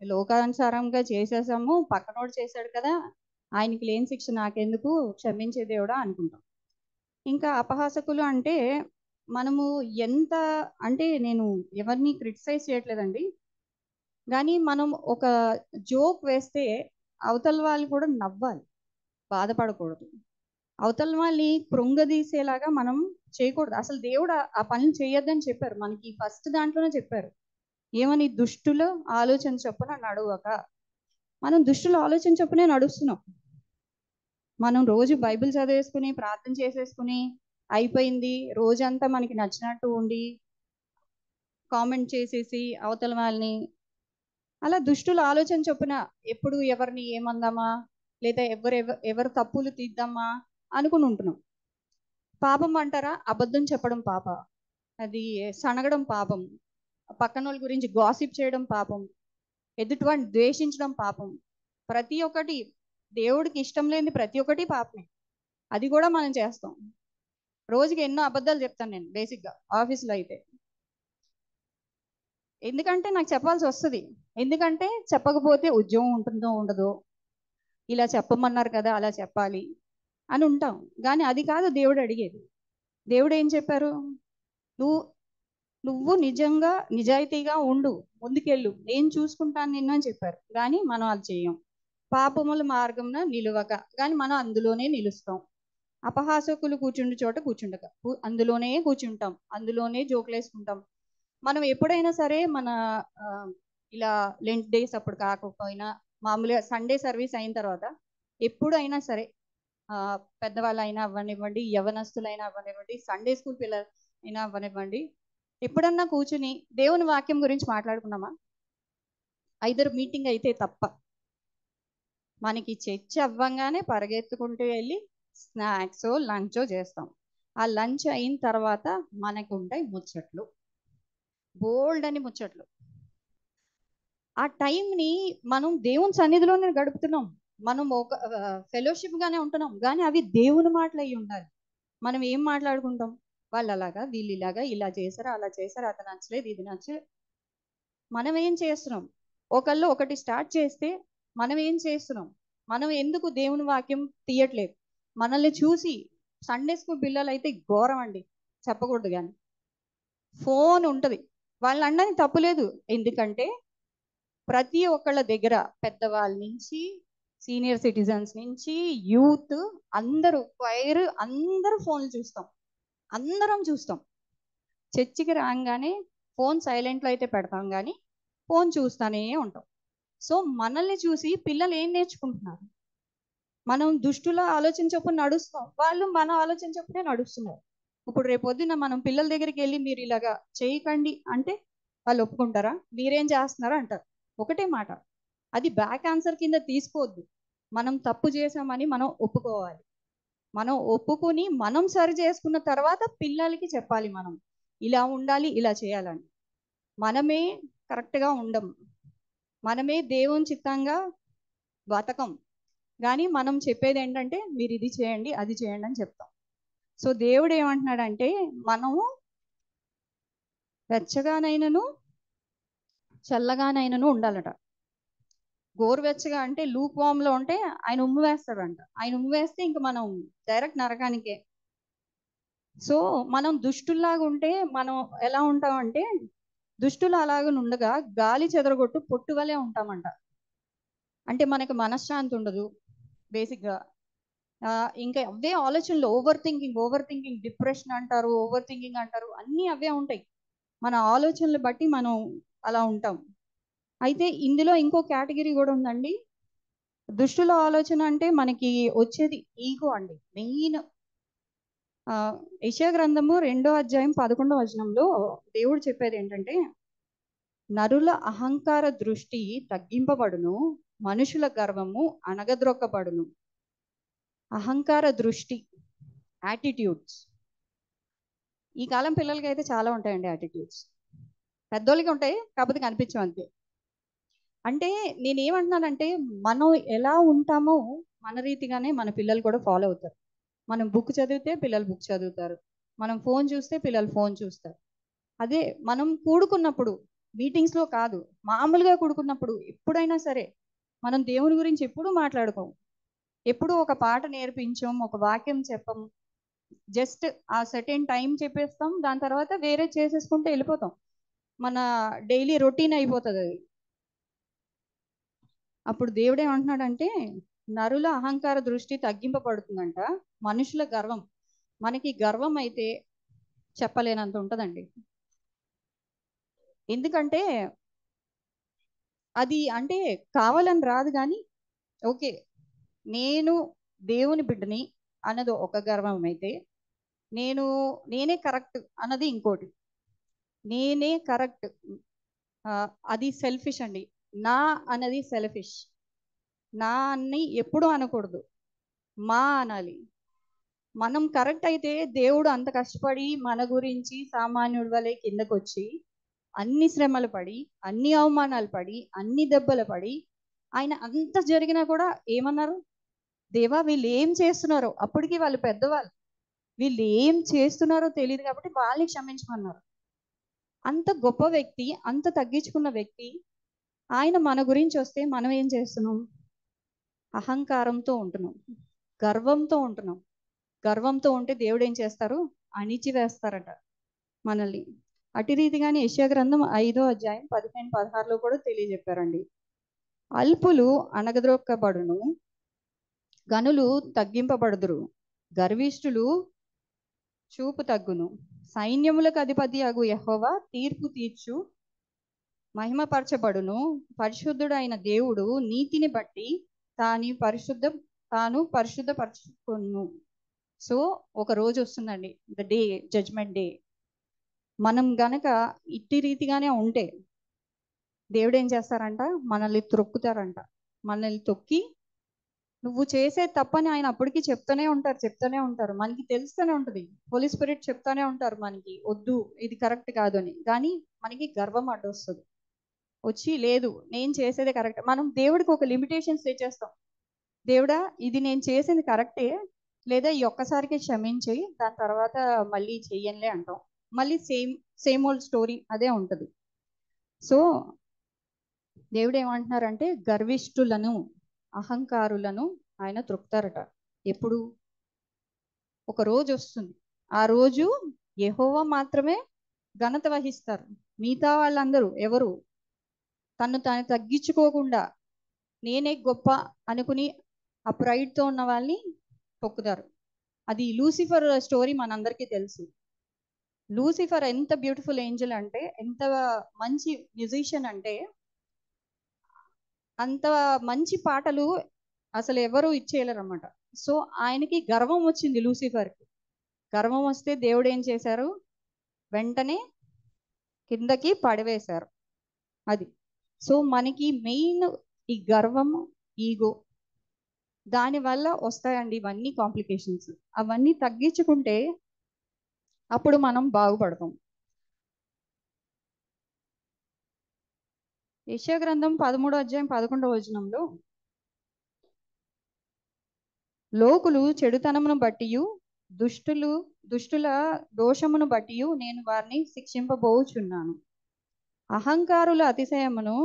లోకానుసారంగా చేసేసాము, పక్కనోడు చేశాడు కదా, ఆయనకి లేని శిక్ష నాకెందుకు, క్షమించే దేవుడా అనుకుంటాం. ఇంకా అపహాసకులు అంటే మనము ఎంత అంటే, నేను ఎవరిని క్రిటిసైజ్ చేయట్లేదండి, కానీ మనం ఒక జోక్ వేస్తే అవతల వాళ్ళు కూడా నవ్వాలి, బాధపడకూడదు. అవతల వాళ్ళని కృంగదీసేలాగా మనం చేయకూడదు. అసలు దేవుడు ఆ పనులు చేయొద్దని చెప్పారు మనకి, ఫస్ట్ దాంట్లోనే చెప్పారు. ఏమని? దుష్టుల ఆలోచన చొప్పున నడవక. మనం దుష్టుల ఆలోచన చొప్పునే నడుస్తున్నాం. మనం రోజు బైబిల్ చదివేసుకుని ప్రార్థన చేసేసుకుని అయిపోయింది, రోజంతా మనకి నచ్చినట్టు ఉండి కామెంట్ చేసేసి అవతల వాళ్ళని అలా దుష్టుల ఆలోచన చొప్పున ఎప్పుడు ఎవరిని ఏమందామా లేదా ఎవరు తప్పులు తీద్దామా అనుకుని ఉంటున్నాం. పాపం అంటారా, అబద్ధం చెప్పడం పాప, అది సనగడం పాపం, పక్కన వాళ్ళ గురించి గాసిప్ చేయడం పాపం, ఎదుటివాడిని ద్వేషించడం పాపం. ప్రతి ఒక్కటి దేవుడికి ఇష్టం లేని ప్రతి ఒక్కటి పాపమే. అది కూడా మనం చేస్తాం. రోజుకి ఎన్నో అబద్ధాలు చెప్తాను నేను బేసిక్గా ఆఫీస్లో అయితే. ఎందుకంటే నాకు చెప్పాల్సి వస్తుంది, ఎందుకంటే చెప్పకపోతే ఉద్యోగం ఉంటుందో ఉండదో, ఇలా చెప్పమన్నారు కదా అలా చెప్పాలి అని ఉంటాం. కానీ అది కాదు దేవుడు అడిగేది. దేవుడు ఏం చెప్పారు? నువ్వు నిజంగా నిజాయితీగా ఉండు, ముందుకెళ్ళు, నేను చూసుకుంటాను నిన్ను అని చెప్పారు. కానీ మనం అది చేయం. పాపముల మార్గంన నిలువక, కానీ మనం అందులోనే నిలుస్తాం. అపహాసకులు కూర్చుండే చోట కూర్చుండక అందులోనే కూర్చుంటాం, అందులోనే జోకులేసుకుంటాం. మనం ఎప్పుడైనా సరే మన ఇలా లెంట్ డేస్ అప్పుడు కాకపోయినా మామూలుగా సండే సర్వీస్ అయిన తర్వాత ఎప్పుడైనా సరే పెద్దవాళ్ళైనా అవ్వనివ్వండి, యవనస్తులైనా అవ్వనివ్వండి, సండే స్కూల్ పిల్లలు అయినా అవ్వనివ్వండి, ఎప్పుడన్నా కూర్చుని దేవుని వాక్యం గురించి మాట్లాడుకున్నామా? ఐదర్ మీటింగ్ అయితే తప్ప. మనకి చర్చ అవ్వంగానే పరిగెత్తుకుంటూ వెళ్ళి స్నాక్సో లంచో చేస్తాం. ఆ లంచ్ అయిన తర్వాత మనకు ఉంటాయి ముచ్చట్లు, బోల్డ్ అని ముచ్చట్లు. ఆ టైంని మనం దేవుని సన్నిధిలోనే గడుపుతున్నాం, మనం ఒక ఫెలోషిప్ గానే ఉంటున్నాం, కానీ అవి దేవుని మాటలు అయి ఉండాలి. మనం ఏం మాట్లాడుకుంటాం? వాళ్ళు అలాగా, వీళ్ళు ఇలాగా, ఇలా చేశారు, అలా చేశారు, అతను నచ్చలేదు, ఇది నచ్చలేదు. మనం ఏం చేస్తున్నాం? ఒకళ్ళు ఒకటి స్టార్ట్ చేస్తే మనం ఏం చేస్తున్నాం? మనం ఎందుకు దేవుని వాక్యం తీయట్లేదు? మనల్ని చూసి సండే స్కూల్ పిల్లలు అయితే ఘోరం అండి, చెప్పకూడదు, కానీ ఫోన్ ఉంటుంది. వాళ్ళని అనడానికి తప్పులేదు, ఎందుకంటే ప్రతి ఒక్కళ్ళ దగ్గర పెద్దవాళ్ళ నుంచి సీనియర్ సిటిజన్స్ నుంచి యూత్ అందరూ, వైర్ అందరూ ఫోన్లు చూస్తాం, అందరం చూస్తాం. చర్చికి రాగానే ఫోన్ సైలెంట్లో అయితే పెడతాం, కానీ ఫోన్ చూస్తూనే ఉంటాం. సో మనల్ని చూసి పిల్లలు ఏం నేర్చుకుంటున్నారు? మనం దుష్టుల ఆలోచన చొప్పున నడుస్తాం, వాళ్ళు మన ఆలోచన చొప్పునే నడుస్తున్నారు. ఇప్పుడు రేపొద్దున మనం పిల్లల దగ్గరికి వెళ్ళి మీరు ఇలాగా చేయకండి అంటే వాళ్ళు ఒప్పుకుంటారా? మీరేం చేస్తున్నారా అంటారు, ఒకటే మాట. అది బ్యాక్ ఆన్సర్ కింద తీసుకోవద్దు, మనం తప్పు చేసామని మనం ఒప్పుకోవాలి. మనం ఒప్పుకుని మనం సరి చేసుకున్న తర్వాత పిల్లలకి చెప్పాలి, మనం ఇలా ఉండాలి, ఇలా చేయాలని. మనమే కరెక్ట్గా ఉండం, మనమే దేవుని చిత్తంగా బతకం. కానీ మనం చెప్పేది ఏంటంటే మీరు ఇది చేయండి, అది చేయండి అని చెప్తాం. సో దేవుడు ఏమంటున్నాడంటే మనము వెచ్చగానైనను చల్లగానైనను ఉండాలట. గోరువెచ్చగా అంటే లూక్ వామ్ లో ఉంటే ఆయన ఉమ్ము వేస్తాడంట. ఆయన ఉమ్ము వేస్తే ఇంక మనం డైరెక్ట్ నరకానికే. సో మనం దుష్టుల్లాగా ఉంటే మనం ఎలా ఉంటామంటే, దుష్టులు అలాగ ఉండగా గాలి చెదరగొట్టు పొట్టు వలె ఉంటామంట. అంటే మనకి మనశ్శాంతి ఉండదు బేసిక్గా. ఇంకా అవే ఆలోచనలు, ఓవర్ థింకింగ్, డిప్రెషన్ అంటారు, ఓవర్ థింకింగ్ అంటారు, అన్నీ అవే ఉంటాయి. మన ఆలోచనలు బట్టి మనం అలా ఉంటాం. అయితే ఇందులో ఇంకో కేటగిరీ కూడా ఉందండి. దుష్టుల ఆలోచన అంటే మనకి వచ్చేది ఈగో అండి. మెయిన్ యెషయా గ్రంథము 2వ అధ్యాయం 11వ వచనంలో దేవుడు చెప్పేది ఏంటంటే, నరుల అహంకార దృష్టి తగ్గింపబడును, మనుషుల గర్వము అణగద్రొక్కబడును. అహంకార దృష్టి, యాటిట్యూడ్స్. ఈ కాలం పిల్లలకి అయితే చాలా ఉంటాయండి యాటిట్యూడ్స్. పెద్దోళ్ళకి ఉంటాయి, కాకపోతే కనిపించవు అంతే. అంటే నేనేమంటున్నానంటే, మనం ఎలా ఉంటామో మన రీతిగానే మన పిల్లలు కూడా ఫాలో అవుతారు. మనం బుక్ చదివితే పిల్లలు బుక్ చదువుతారు, మనం ఫోన్ చూస్తే పిల్లలు ఫోన్ చూస్తారు. అదే మనం కూడుకున్నప్పుడు, మీటింగ్స్లో కాదు, మామూలుగా కూడుకున్నప్పుడు ఎప్పుడైనా సరే మనం దేవుని గురించి ఎప్పుడూ మాట్లాడుకోం, ఎప్పుడూ ఒక పాట నేర్పించాం, ఒక వాక్యం చెప్పం, జస్ట్ ఆ సర్టెన్ టైం చెప్పేస్తాం, దాని తర్వాత వేరే చేసేసుకుంటూ వెళ్ళిపోతాం. మన డైలీ రొటీన్ అయిపోతుంది అది. అప్పుడు దేవుడు ఏమంటున్నాడంటే, నరుల అహంకార దృష్టి తగ్గింపబడుతుందంట, మనుషుల గర్వం. మనకి గర్వం అయితే చెప్పలేనంత ఉంటుందండి. ఎందుకంటే అది అంటే కావాలని రాదు, కానీ ఓకే నేను దేవుని బిడ్డని అన్నది ఒక గర్వం అయితే, నేనే కరెక్ట్ అన్నది ఇంకోటి. నేనే కరెక్ట్, అది సెల్ఫిష్ అండి. నా అన్నది సెల్ఫిష్. నా అన్ని ఎప్పుడు అనకూడదు, మా అనాలి. మనం కరెక్ట్ అయితే దేవుడు అంత కష్టపడి మన గురించి సామాన్యుడి వలె కిందకు వచ్చి అన్ని శ్రమలు పడి, అన్ని అవమానాలు పడి, అన్ని దెబ్బలు పడి, ఆయన అంత జరిగినా కూడా ఏమన్నారు? దేవా వీళ్ళు ఏం చేస్తున్నారో, అప్పటికి వాళ్ళు పెద్దవాళ్ళు, వీళ్ళు ఏం చేస్తున్నారో తెలియదు కాబట్టి వాళ్ళని క్షమించమన్నారు. అంత గొప్ప వ్యక్తి, అంత తగ్గించుకున్న వ్యక్తి, ఆయన మన గురించి వస్తే మనం ఏం చేస్తున్నాం? అహంకారంతో ఉంటున్నాం, గర్వంతో ఉంటున్నాం. గర్వంతో ఉంటే దేవుడు ఏం చేస్తారు? అణిచివేస్తారట మనల్ని. అటు రీతిగానే యెషయా గ్రంథం 5వ అధ్యాయం 15-16లో కూడా తెలియజెప్పారండి. అల్పులు అణగద్రొక్కబడును, గనులు తగ్గింపబడుదురు, గర్విష్ఠులు చూపు తగ్గును. సైన్యములకు అధిపతి అగు యెహోవా తీర్పు తీర్చు, మహిమపరచబడును. పరిశుద్ధుడైన దేవుడు నీతిని బట్టి తాను పరిశుద్ధపరచుకొను. సో ఒక రోజు వస్తుందండి, ద డే, జడ్జ్మెంట్ డే. మనం గనక ఇట్టి రీతిగానే ఉంటే దేవుడు ఏం చేస్తారంట? మనల్ని త్రొక్కుతారంట. మనల్ని తొక్కి నువ్వు చేసే తప్పని ఆయన అప్పటికి చెప్తూనే ఉంటారు. మనకి తెలుస్తూనే ఉంటుంది, హోలీ స్పిరిట్ చెప్తానే ఉంటారు మనకి, వద్దు ఇది కరెక్ట్ కాదు అని. కానీ మనకి గర్వం అడ్డొస్తుంది, వచ్చి లేదు నేను చేసేదే కరెక్ట్. మనం దేవుడికి ఒక లిమిటేషన్స్ తెచ్చేస్తాం. దేవుడా ఇది నేను చేసింది కరెక్టే, లేదా ఈ ఒక్కసారికి క్షమించి దాని తర్వాత మళ్ళీ చెయ్యనులే అంటాం. మళ్ళీ సేమ్ ఓల్డ్ స్టోరీ అదే ఉంటుంది. సో దేవుడు ఏమంటున్నారంటే, గర్విష్ఠులను, అహంకారులను ఆయన త్రొక్కుతారట. ఎప్పుడు? ఒక రోజు వస్తుంది, ఆ రోజు యెహోవా మాత్రమే ఘనత వహిస్తారు. మిగతా వాళ్ళందరూ ఎవరు తను తగ్గించుకోకుండా నేనే గొప్ప అనుకుని ఆ ప్రైడ్తో ఉన్న వాళ్ళని తొక్కుతారు. అది లూసిఫర్ స్టోరీ మనందరికీ తెలుసు. లూసిఫర్ ఎంత బ్యూటిఫుల్ ఏంజల్ అంటే, ఎంత మంచి మ్యూజిషియన్ అంటే, అంత మంచి పాటలు అసలు ఎవరు ఇచ్చేయలేరు అనమాట. సో ఆయనకి గర్వం వచ్చింది, లూసిఫర్కి. గర్వం వస్తే దేవుడు ఏం చేశారు? వెంటనే కిందకి పడవేశారు. అది. సో మనకి మెయిన్ ఈ గర్వం, ఈగో. దానివల్ల వస్తాయండి ఇవన్నీ కాంప్లికేషన్స్. అవన్నీ తగ్గించుకుంటే అప్పుడు మనం బాగుపడతాం. యెషయా గ్రంథం 13:11 లోకులు చెడుతనమును బట్టియు దుష్టుల దోషమును బట్టియు నేను వారిని శిక్షింపబోచున్నాను. అహంకారుల అతిశయమును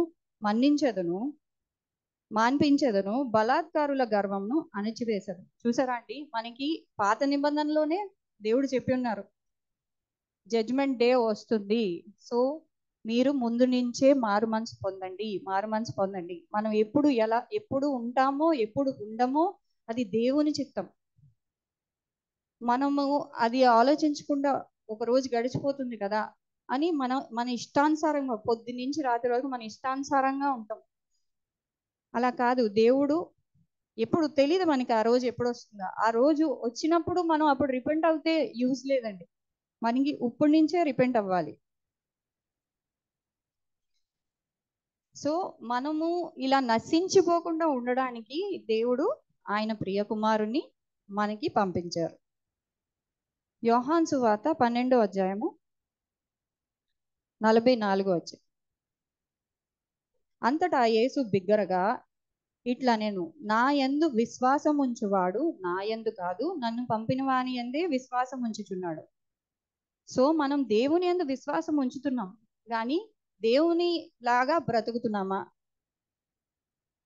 మాన్పించదును, బలాత్కారుల గర్వమును అణిచివేసదు. చూసారా అండి, మనకి పాత నిబంధనలోనే దేవుడు చెప్పి ఉన్నారు జడ్జ్మెంట్ డే వస్తుంది. సో మీరు ముందు నుంచే మారు మనసు పొందండి. మనం ఎప్పుడు ఉంటామో ఎప్పుడు ఉండమో అది దేవుని చిత్తం. మనము అది ఆలోచించకుండా ఒక రోజు గడిచిపోతుంది కదా అని మన ఇష్టానుసారంగా పొద్దు నుంచి రాత్రి వరకు మన ఇష్టానుసారంగా ఉంటాం. అలా కాదు, దేవుడు ఎప్పుడు తెలియదు మనకి ఆ రోజు ఎప్పుడు వస్తుందో. ఆ రోజు వచ్చినప్పుడు మనం అప్పుడు రిపెంట్ అవుతే యూజ్ లేదండి, మనకి ఇప్పటి నుంచే రిపెంట్ అవ్వాలి. సో మనము ఇలా నశించిపోకుండా ఉండడానికి దేవుడు ఆయన ప్రియ కుమారుని మనకి పంపించారు. యోహాను సువార్త 12:44. అంతటా యేసు బిగ్గరగా ఇట్లా నేను నా యందు విశ్వాసం ఉంచువాడు నా యందు కాదు, నన్ను పంపిన వాని యందే విశ్వాసం ఉంచుచున్నాడు. సో మనం దేవుని యందు విశ్వాసం ఉంచుతున్నాం, కానీ దేవుని లాగా బ్రతుకుతున్నామా,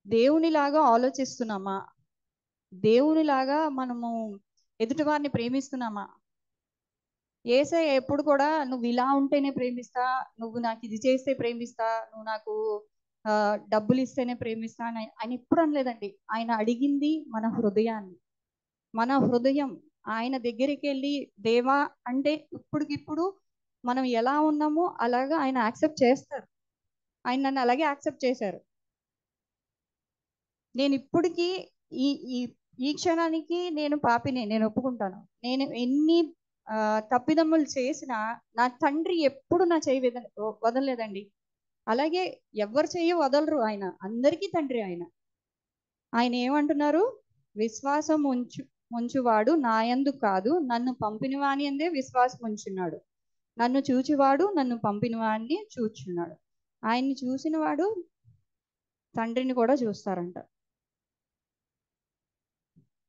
దేవునిలాగా ఆలోచిస్తున్నామా, దేవునిలాగా మనము ఎదుటివారిని ప్రేమిస్తున్నామా? యేసయ్య ఎప్పుడు కూడా నువ్వు ఇలా ఉంటేనే ప్రేమిస్తా, నువ్వు నాకు ఇది చేస్తే ప్రేమిస్తా, నువ్వు నాకు డబ్బులు ఇస్తేనే ప్రేమిస్తా అని ఆయన ఎప్పుడు అనలేదండి. ఆయన అడిగింది మన హృదయం. ఆయన దగ్గరికి వెళ్ళి దేవా అంటే ఇప్పటికిప్పుడు మనం ఎలా ఉన్నామో అలాగా ఆయన యాక్సెప్ట్ చేస్తారు. ఆయన నన్ను అలాగే యాక్సెప్ట్ చేశారు. నేను ఇప్పటికీ ఈ క్షణానికి నేను పాపిని, నేను ఒప్పుకుంటాను. నేను ఎన్ని తప్పిదమ్ములు చేసినా నా తండ్రి ఎప్పుడు నా చేయి వదలలేదండి. అలాగే ఎవరు చెయ్యి వదలరు ఆయన, అందరికీ తండ్రి ఆయన. ఆయన ఏమంటున్నారు? విశ్వాసం ఉంచువాడు నా యందు కాదు, నన్ను పంపిన వాని యందే విశ్వాసం ఉంచున్నాడు. నన్ను చూచివాడు నన్ను పంపిన వాడిని చూచున్నాడు. ఆయన్ని చూసిన వాడు తండ్రిని కూడా చూస్తారంట.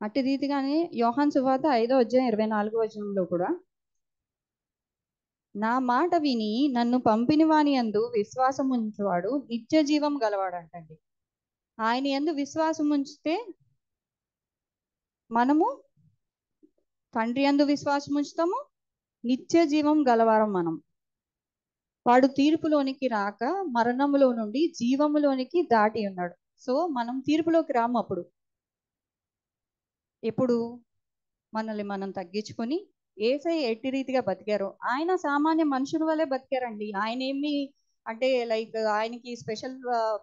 అట్టి రీతిగానే యోహాను సువార్త 5:24 కూడా నా మాట విని నన్ను పంపిన వాని యందు విశ్వాసం ఉంచువాడు నిత్య జీవం గలవాడంటండి. ఆయన యందు విశ్వాసం ఉంచితే మనము తండ్రి యందు విశ్వాసం ఉంచుతాము, నిత్య జీవం గలవారం మనం. వాడు తీర్పులోనికి రాక మరణములో నుండి జీవములోనికి దాటి ఉన్నాడు. సో మనం తీర్పులోకి రాము. అప్పుడు ఎప్పుడు మనల్ని మనం తగ్గించుకొని యేసయ్య ఎట్టి రీతిగా బతికారో ఆయన సామాన్య మనుషుల వల్లే బతికారండి. ఆయన ఏమి అంటే లైక్ ఆయనకి స్పెషల్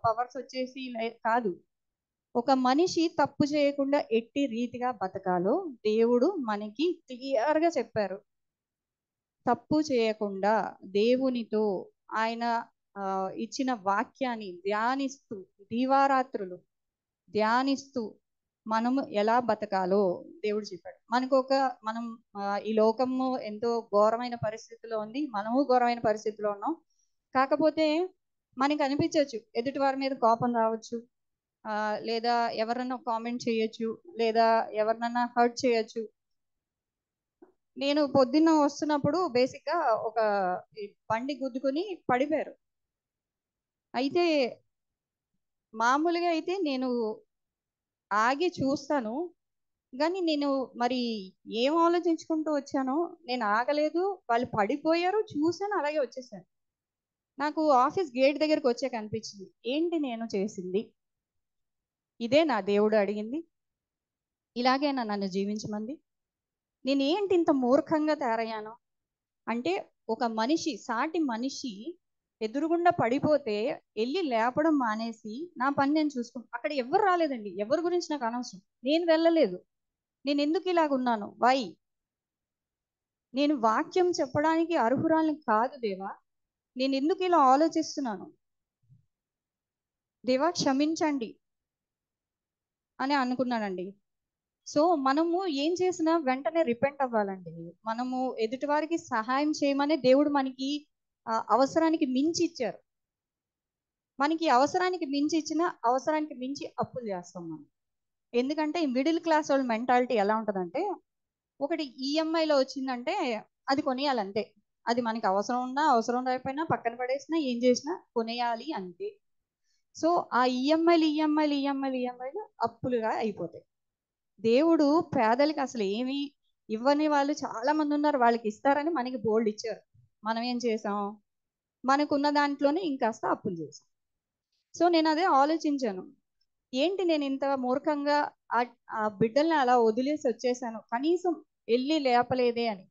పవర్స్ వచ్చేసి కాదు. ఒక మనిషి తప్పు చేయకుండా ఎట్టి రీతిగా బతకాలో దేవుడు మనకి క్లియర్గా చెప్పారు. తప్పు చేయకుండా దేవునితో ఆయన ఇచ్చిన వాక్యాన్ని ధ్యానిస్తూ దీవారాత్రులు ధ్యానిస్తూ మనము ఎలా బతకాలో దేవుడు చెప్పాడు. మనం ఈ లోకము ఎంతో ఘోరమైన పరిస్థితిలో ఉంది, మనము ఘోరమైన పరిస్థితిలో ఉన్నాం. కాకపోతే మనకి అనిపించవచ్చు, ఎదుటి వారి మీద కోపం రావచ్చు, లేదా ఎవరన్నా కామెంట్ చేయొచ్చు, లేదా ఎవరినన్నా హర్ట్ చేయొచ్చు. నేను పొద్దున్న వస్తున్నప్పుడు బేసిక్గా ఒక బండి గుద్దుకొని పడిపోయారు. అయితే మామూలుగా అయితే నేను ఆగి చూస్తాను, కానీ నేను మరి ఏం ఆలోచించుకుంటూ వచ్చానో నేను ఆగలేదు. వాళ్ళు పడిపోయారు, చూసాను, అలాగే వచ్చేసాను. నాకు ఆఫీస్ గేట్ దగ్గరికి వచ్చాక అనిపించింది, ఏంటి నేను చేసింది? ఇదే నా దేవుడు అడిగింది? ఇలాగేనా నన్ను జీవించమంది? నేను ఏంటి ఇంత మూర్ఖంగా తయారయ్యాను? అంటే ఒక మనిషి, సాటి మనిషి ఎదురుగుండా పడిపోతే వెళ్ళి లేపడం మానేసి నా పని నేను చూసుకుంటాను. అక్కడ ఎవరు రాలేదండి, ఎవరి గురించి నాకు అనవసరం. నేను వెళ్ళలేదు. నేను ఎందుకు ఇలాగున్నాను? వై? నేను వాక్యం చెప్పడానికి అర్హురాలని కాదు దేవా. నేను ఎందుకు ఇలా ఆలోచిస్తున్నాను? దేవా క్షమించండి. అని అనుకున్నానండి. సో మనము ఏం చేసినా వెంటనే రిపెంట్ అవ్వాలండి. మనము ఎదుటి వారికి సహాయం చేయమని దేవుడు మనకి అవసరానికి మించి ఇచ్చారు. మనకి అవసరానికి మించి ఇచ్చిన అవసరానికి మించి అప్పులు చేస్తాం మనం. ఎందుకంటే ఈ మిడిల్ క్లాస్ వాళ్ళ మెంటాలిటీ ఎలా ఉంటుందంటే, ఒకటి ఈఎంఐలో వచ్చిందంటే అది కొనేయాలంతే. అది మనకి అవసరం ఉన్నా అవసరం లేకపోయినా పక్కన పడేసినా ఏం చేసినా కొనేయాలి అంతే. సో ఆ ఈఎంఐలు అప్పులుగా అయిపోతాయి. దేవుడు పేదలకి అసలు ఏమి ఇవ్వని వాళ్ళు చాలా మంది ఉన్నారు, వాళ్ళకి ఇస్తారని మనకి బోల్డ్ ఇచ్చారు. మనం ఏం చేసాం, మనకున్న దాంట్లోనే ఇంకాస్త అప్పులు చేసాం. సో నేను అదే ఆలోచించాను, ఏంటి నేను ఇంత మూర్ఖంగా ఆ బిడ్డల్ని అలా వదిలేసి వచ్చేసాను, కనీసం వెళ్ళి లేపలేదే అని.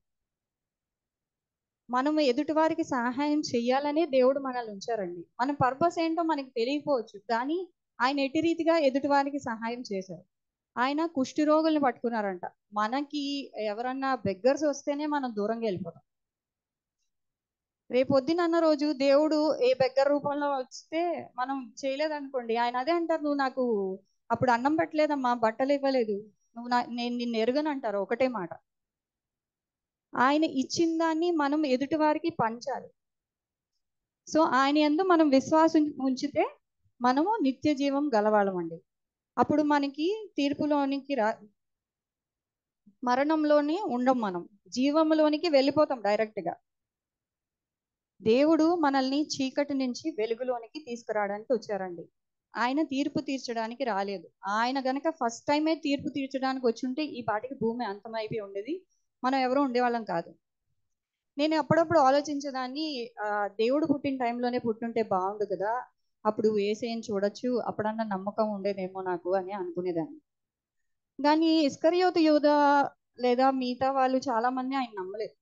మనము ఎదుటి వారికి సహాయం చెయ్యాలనే దేవుడు మనల్ని ఉంచారండి. మన పర్పస్ ఏంటో మనకి తెలియకపోవచ్చు, కానీ ఆయన ఎట్టి రీతిగా ఎదుటి వారికి సహాయం చేశారు. ఆయన కుష్టి రోగుల్ని పట్టుకున్నారంట. మనకి ఎవరన్నా బెగ్గర్స్ వస్తేనే మనం దూరంగా వెళ్ళిపోతాం. రేపొద్దునన్న రోజు దేవుడు ఏ బెగ్గర్ రూపంలో వస్తే మనం చేయలేదనుకోండి, ఆయన అదే అంటారు, నువ్వు నాకు అప్పుడు అన్నం పెట్టలేదమ్మా, బట్టలు ఇవ్వలేదు, నేను నిన్ను ఎరుగను అంటారు. ఒకటే మాట. ఆయన ఇచ్చిన దాన్ని మనం ఎదుటి వారికి పంచాలి. సో ఆయన యందు మనం విశ్వాసం ఉంచితే మనము నిత్య జీవం గలవాళ్ళమండి. అప్పుడు మనకి తీర్పులోనికి మరణంలోని ఉండం, మనం జీవంలోనికి వెళ్ళిపోతాం డైరెక్ట్గా. దేవుడు మనల్ని చీకటి నుంచి వెలుగులోనికి తీసుకురావడానికి వచ్చారండి. ఆయన తీర్పు తీర్చడానికి రాలేదు. ఆయన గనక ఫస్ట్ టైమే తీర్పు తీర్చడానికి వచ్చి ఉంటే ఈ పాటికి భూమి అంతమైపోయి ఉండేది, మనం ఎవరో ఉండేవాళ్ళం కాదు. నేను అప్పుడప్పుడు ఆలోచించేదాన్ని, దేవుడు పుట్టిన టైంలోనే పుట్టుంటే బాగుండు కదా, అప్పుడు యేసయ్యని చూడొచ్చు, అప్పుడన్నా నమ్మకం ఉండేదేమో నాకు అని అనుకునేదాన్ని. కానీ ఇస్కరియోతు యోధ లేదా మిగతా వాళ్ళు చాలా మంది ఆయన నమ్మలేదు.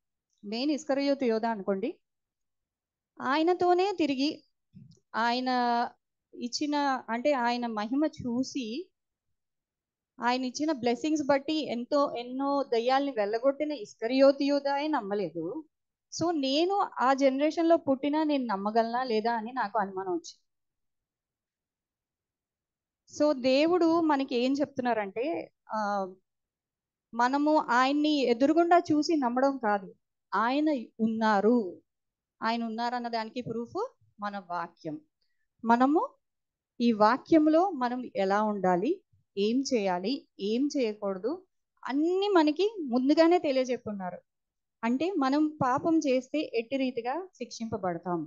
మెయిన్ ఇస్కరియోతు యోధ అనుకోండి, ఆయనతోనే తిరిగి ఆయన ఇచ్చిన అంటే ఆయన మహిమ చూసి ఆయన ఇచ్చిన బ్లెస్సింగ్స్ బట్టి ఎన్నో దయ్యాల్ని వెళ్ళగొట్టిన ఇస్కరియోతు యోధాయే నమ్మలేదు. సో నేను ఆ జనరేషన్లో పుట్టినా నేను నమ్మగలనా లేదా అని నాకు అనుమానం వచ్చింది. సో దేవుడు మనకి ఏం చెప్తున్నారంటే, మనము ఆయన్ని ఎదురుగుండా చూసి నమ్మడం కాదు, ఆయన ఉన్నారు. ఆయన ఉన్నారన్న దానికి ప్రూఫ్ మన వాక్యం. మనము ఈ వాక్యంలో మనం ఎలా ఉండాలి, ఏం చేయాలి, ఏం చేయకూడదు అన్నీ మనకి ముందుగానే తెలియజెప్పున్నారు. అంటే మనం పాపం చేస్తే ఎట్టి రీతిగా శిక్షింపబడతాం.